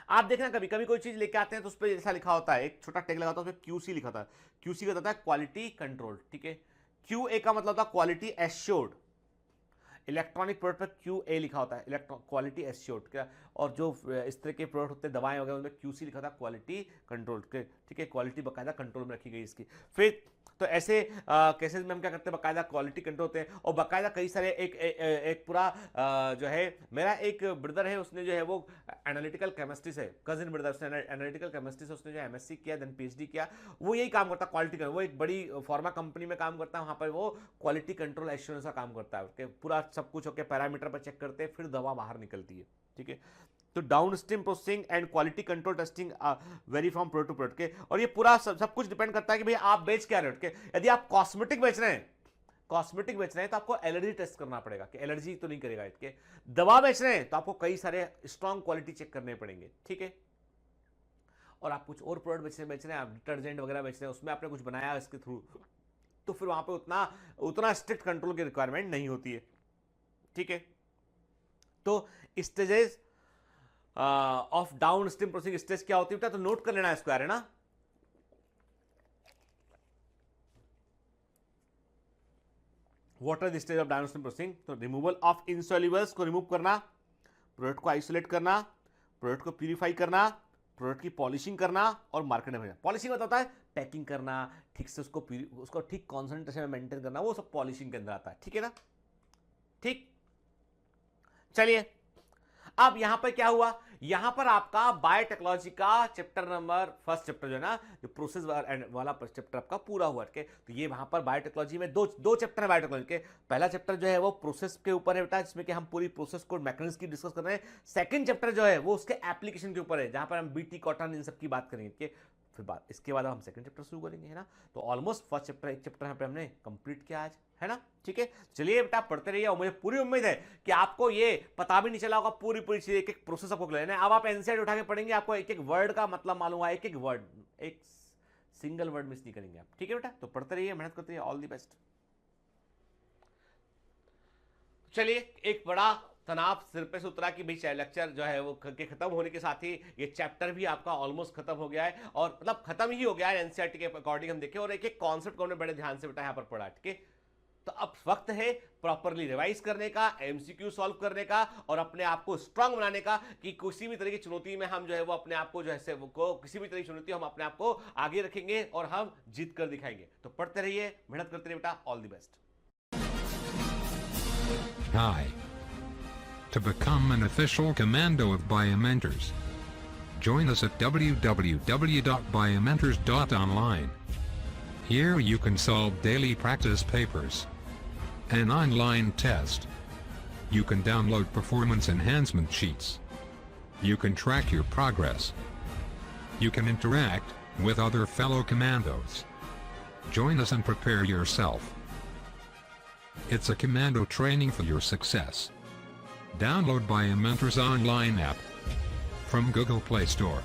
आप देखना कभी कभी कोई चीज लेके आते हैं तो उस पर ऐसा लिखा होता है, एक छोटा टैग लगा होता है, उसमें QC लिखा था, QC का होता है क्वालिटी कंट्रोल, ठीक है। QA का मतलब था क्वालिटी एश्योर्ड, इलेक्ट्रॉनिक प्रोडक्ट पर QA लिखा होता है, क्वालिटी एश्योर्ड क्या, और जो इस तरह के प्रोडक्ट होते हैं, दवाएं वगैरह, उनमें QC लिखा था क्वालिटी कंट्रोल के, ठीक है, क्वालिटी बकायदा कंट्रोल में रखी गई इसकी। फिर तो ऐसे केसेस में हम क्या करते हैं, बकायदा क्वालिटी कंट्रोल होते हैं, और बकायदा कई सारे एक पूरा जो है, मेरा एक ब्रदर है, उसने जो है वो एनालिटिकल केमिस्ट्री से, कजिन ब्रदर, उसने एनालिटिकल केमिस्ट्री से उसने जो MSc किया, देन PhD किया, वो यही काम करता, क्वालिटी कंट्रोल, वो एक बड़ी फार्मा कंपनी में काम करता है, वहाँ पर वो क्वालिटी कंट्रोल एश्योरेंस का काम करता है, उसके पूरा सब कुछ होकर पैरामीटर पर चेक करते हैं, फिर दवा बाहर निकलती है, ठीक है। तो downstream processing and quality control testing vary from product to product के, और ये पूरा सब कुछ डिपेंड करता है कि भाई आप बेच क्या रहे हो, के यदि आप कॉस्मेटिक बेच रहे हैं तो आपको एलर्जी टेस्ट करना पड़ेगा कि एलर्जी तो नहीं करेगा इसके। दवा बेच रहे हैं तो आपको कई सारे स्ट्रॉन्ग क्वालिटी चेक करने पड़ेंगे, ठीक है। और आप कुछ और प्रोडक्ट बेच रहे हैं, आप डिटर्जेंट वगैरह बेच रहे हैं, उसमें आपने कुछ बनाया इसके थ्रू, तो फिर वहां पे उतना स्ट्रिक्ट कंट्रोल की रिक्वायरमेंट नहीं होती है, ठीक है। तो stages of down stream processing stage क्या होती है, तो नोट कर लेना इसको यार, है ना। What are the stage of down stream processing, तो रिमूवल ऑफ इनसॉल्युबल्स को रिमूव करना, प्रोडक्ट को आइसोलेट करना, प्रोडक्ट को प्यूरिफाई करना, प्रोडक्ट की पॉलिशिंग करना, और मार्केट में भेजना। पॉलिशिंग होता है पैकिंग करना, ठीक से उसको ठीक कॉन्सेंट्रेशन में मेंटेन करना, वो सब पॉलिशिंग के अंदर आता है, ठीक है ना, ठीक। चलिए अब यहां पर क्या हुआ, यहां पर आपका बायोटेक्नोलॉजी का चैप्टर नंबर फर्स्ट चैप्टर जो है ना, जो प्रोसेस वाला चैप्टर आपका पूरा हुआ के। तो ये वहां पर बायोटेक्नोलॉजी में दो चैप्टर है बायोटेक्नोलॉजी के। पहला चैप्टर जो है वो प्रोसेस के ऊपर है बेटा, जिसमें कि हम पूरी प्रोसेस को मैकेनिज्म की डिस्कस कर रहे हैं। सेकंड चैप्टर जो है वो उसके एप्लीकेशन के ऊपर है, जहां पर हम BT कॉटन इन सब की बात करेंगे, फिर इसके बाद हम सेकंड चैप्टर शुरू करेंगे, है ना। तो ऑलमोस्ट फर्स्ट चैप्टर, एक चैप्टर यहाँ पे हमने कंप्लीट किया आज, है ना, ठीक है। चलिए बेटा पढ़ते रहिए, और मुझे पूरी उम्मीद है कि आपको ये पता भी नहीं चला होगा, पूरी चीज एक प्रोसेस आपको लेना है। अब आप NCERT उठा के पढ़ेंगे, आपको एक वर्ड का मतलब मालूम हुआ, एक वर्ड, एक सिंगल वर्ड मिस नहीं करेंगे आप, ठीक है बेटा। तो पढ़ते रहिए, मेहनत करते रहिए, ऑल द बेस्ट। चलिए, एक बड़ा तनाव सिर पे से उतरा कि भाई लेक्चर जो है वो खत्म होने के साथ ही ये चैप्टर भी आपका ऑलमोस्ट खत्म हो गया है, और मतलब खत्म ही हो गया है NCERT के अकॉर्डिंग हम देखें, और एक कॉन्सेप्ट को हमने बड़े ध्यान से बेटा यहाँ पर पढ़ा, ठीक है। तो अब वक्त है प्रॉपरली रिवाइज करने का, MCQ सॉल्व करने का, और अपने आप को स्ट्रांग बनाने का, कि किसी भी तरह की चुनौती में हम जो है वो अपने आप को जो है वो किसी भी तरह की चुनौती हम अपने आप को आगे रखेंगे और हम जीत कर दिखाएंगे। तो पढ़ते रहिए, मेहनत करते रहिए बेटा, all the best. Hi. To become an official commando of Biomentors, join us at www.biomentors.online. Here you can solve daily practice papers, an online test. You can download performance enhancement sheets. You can track your progress. You can interact with other fellow commandos. Join us and prepare yourself. It's a commando training for your success. Download Biomentor's online app from Google Play Store.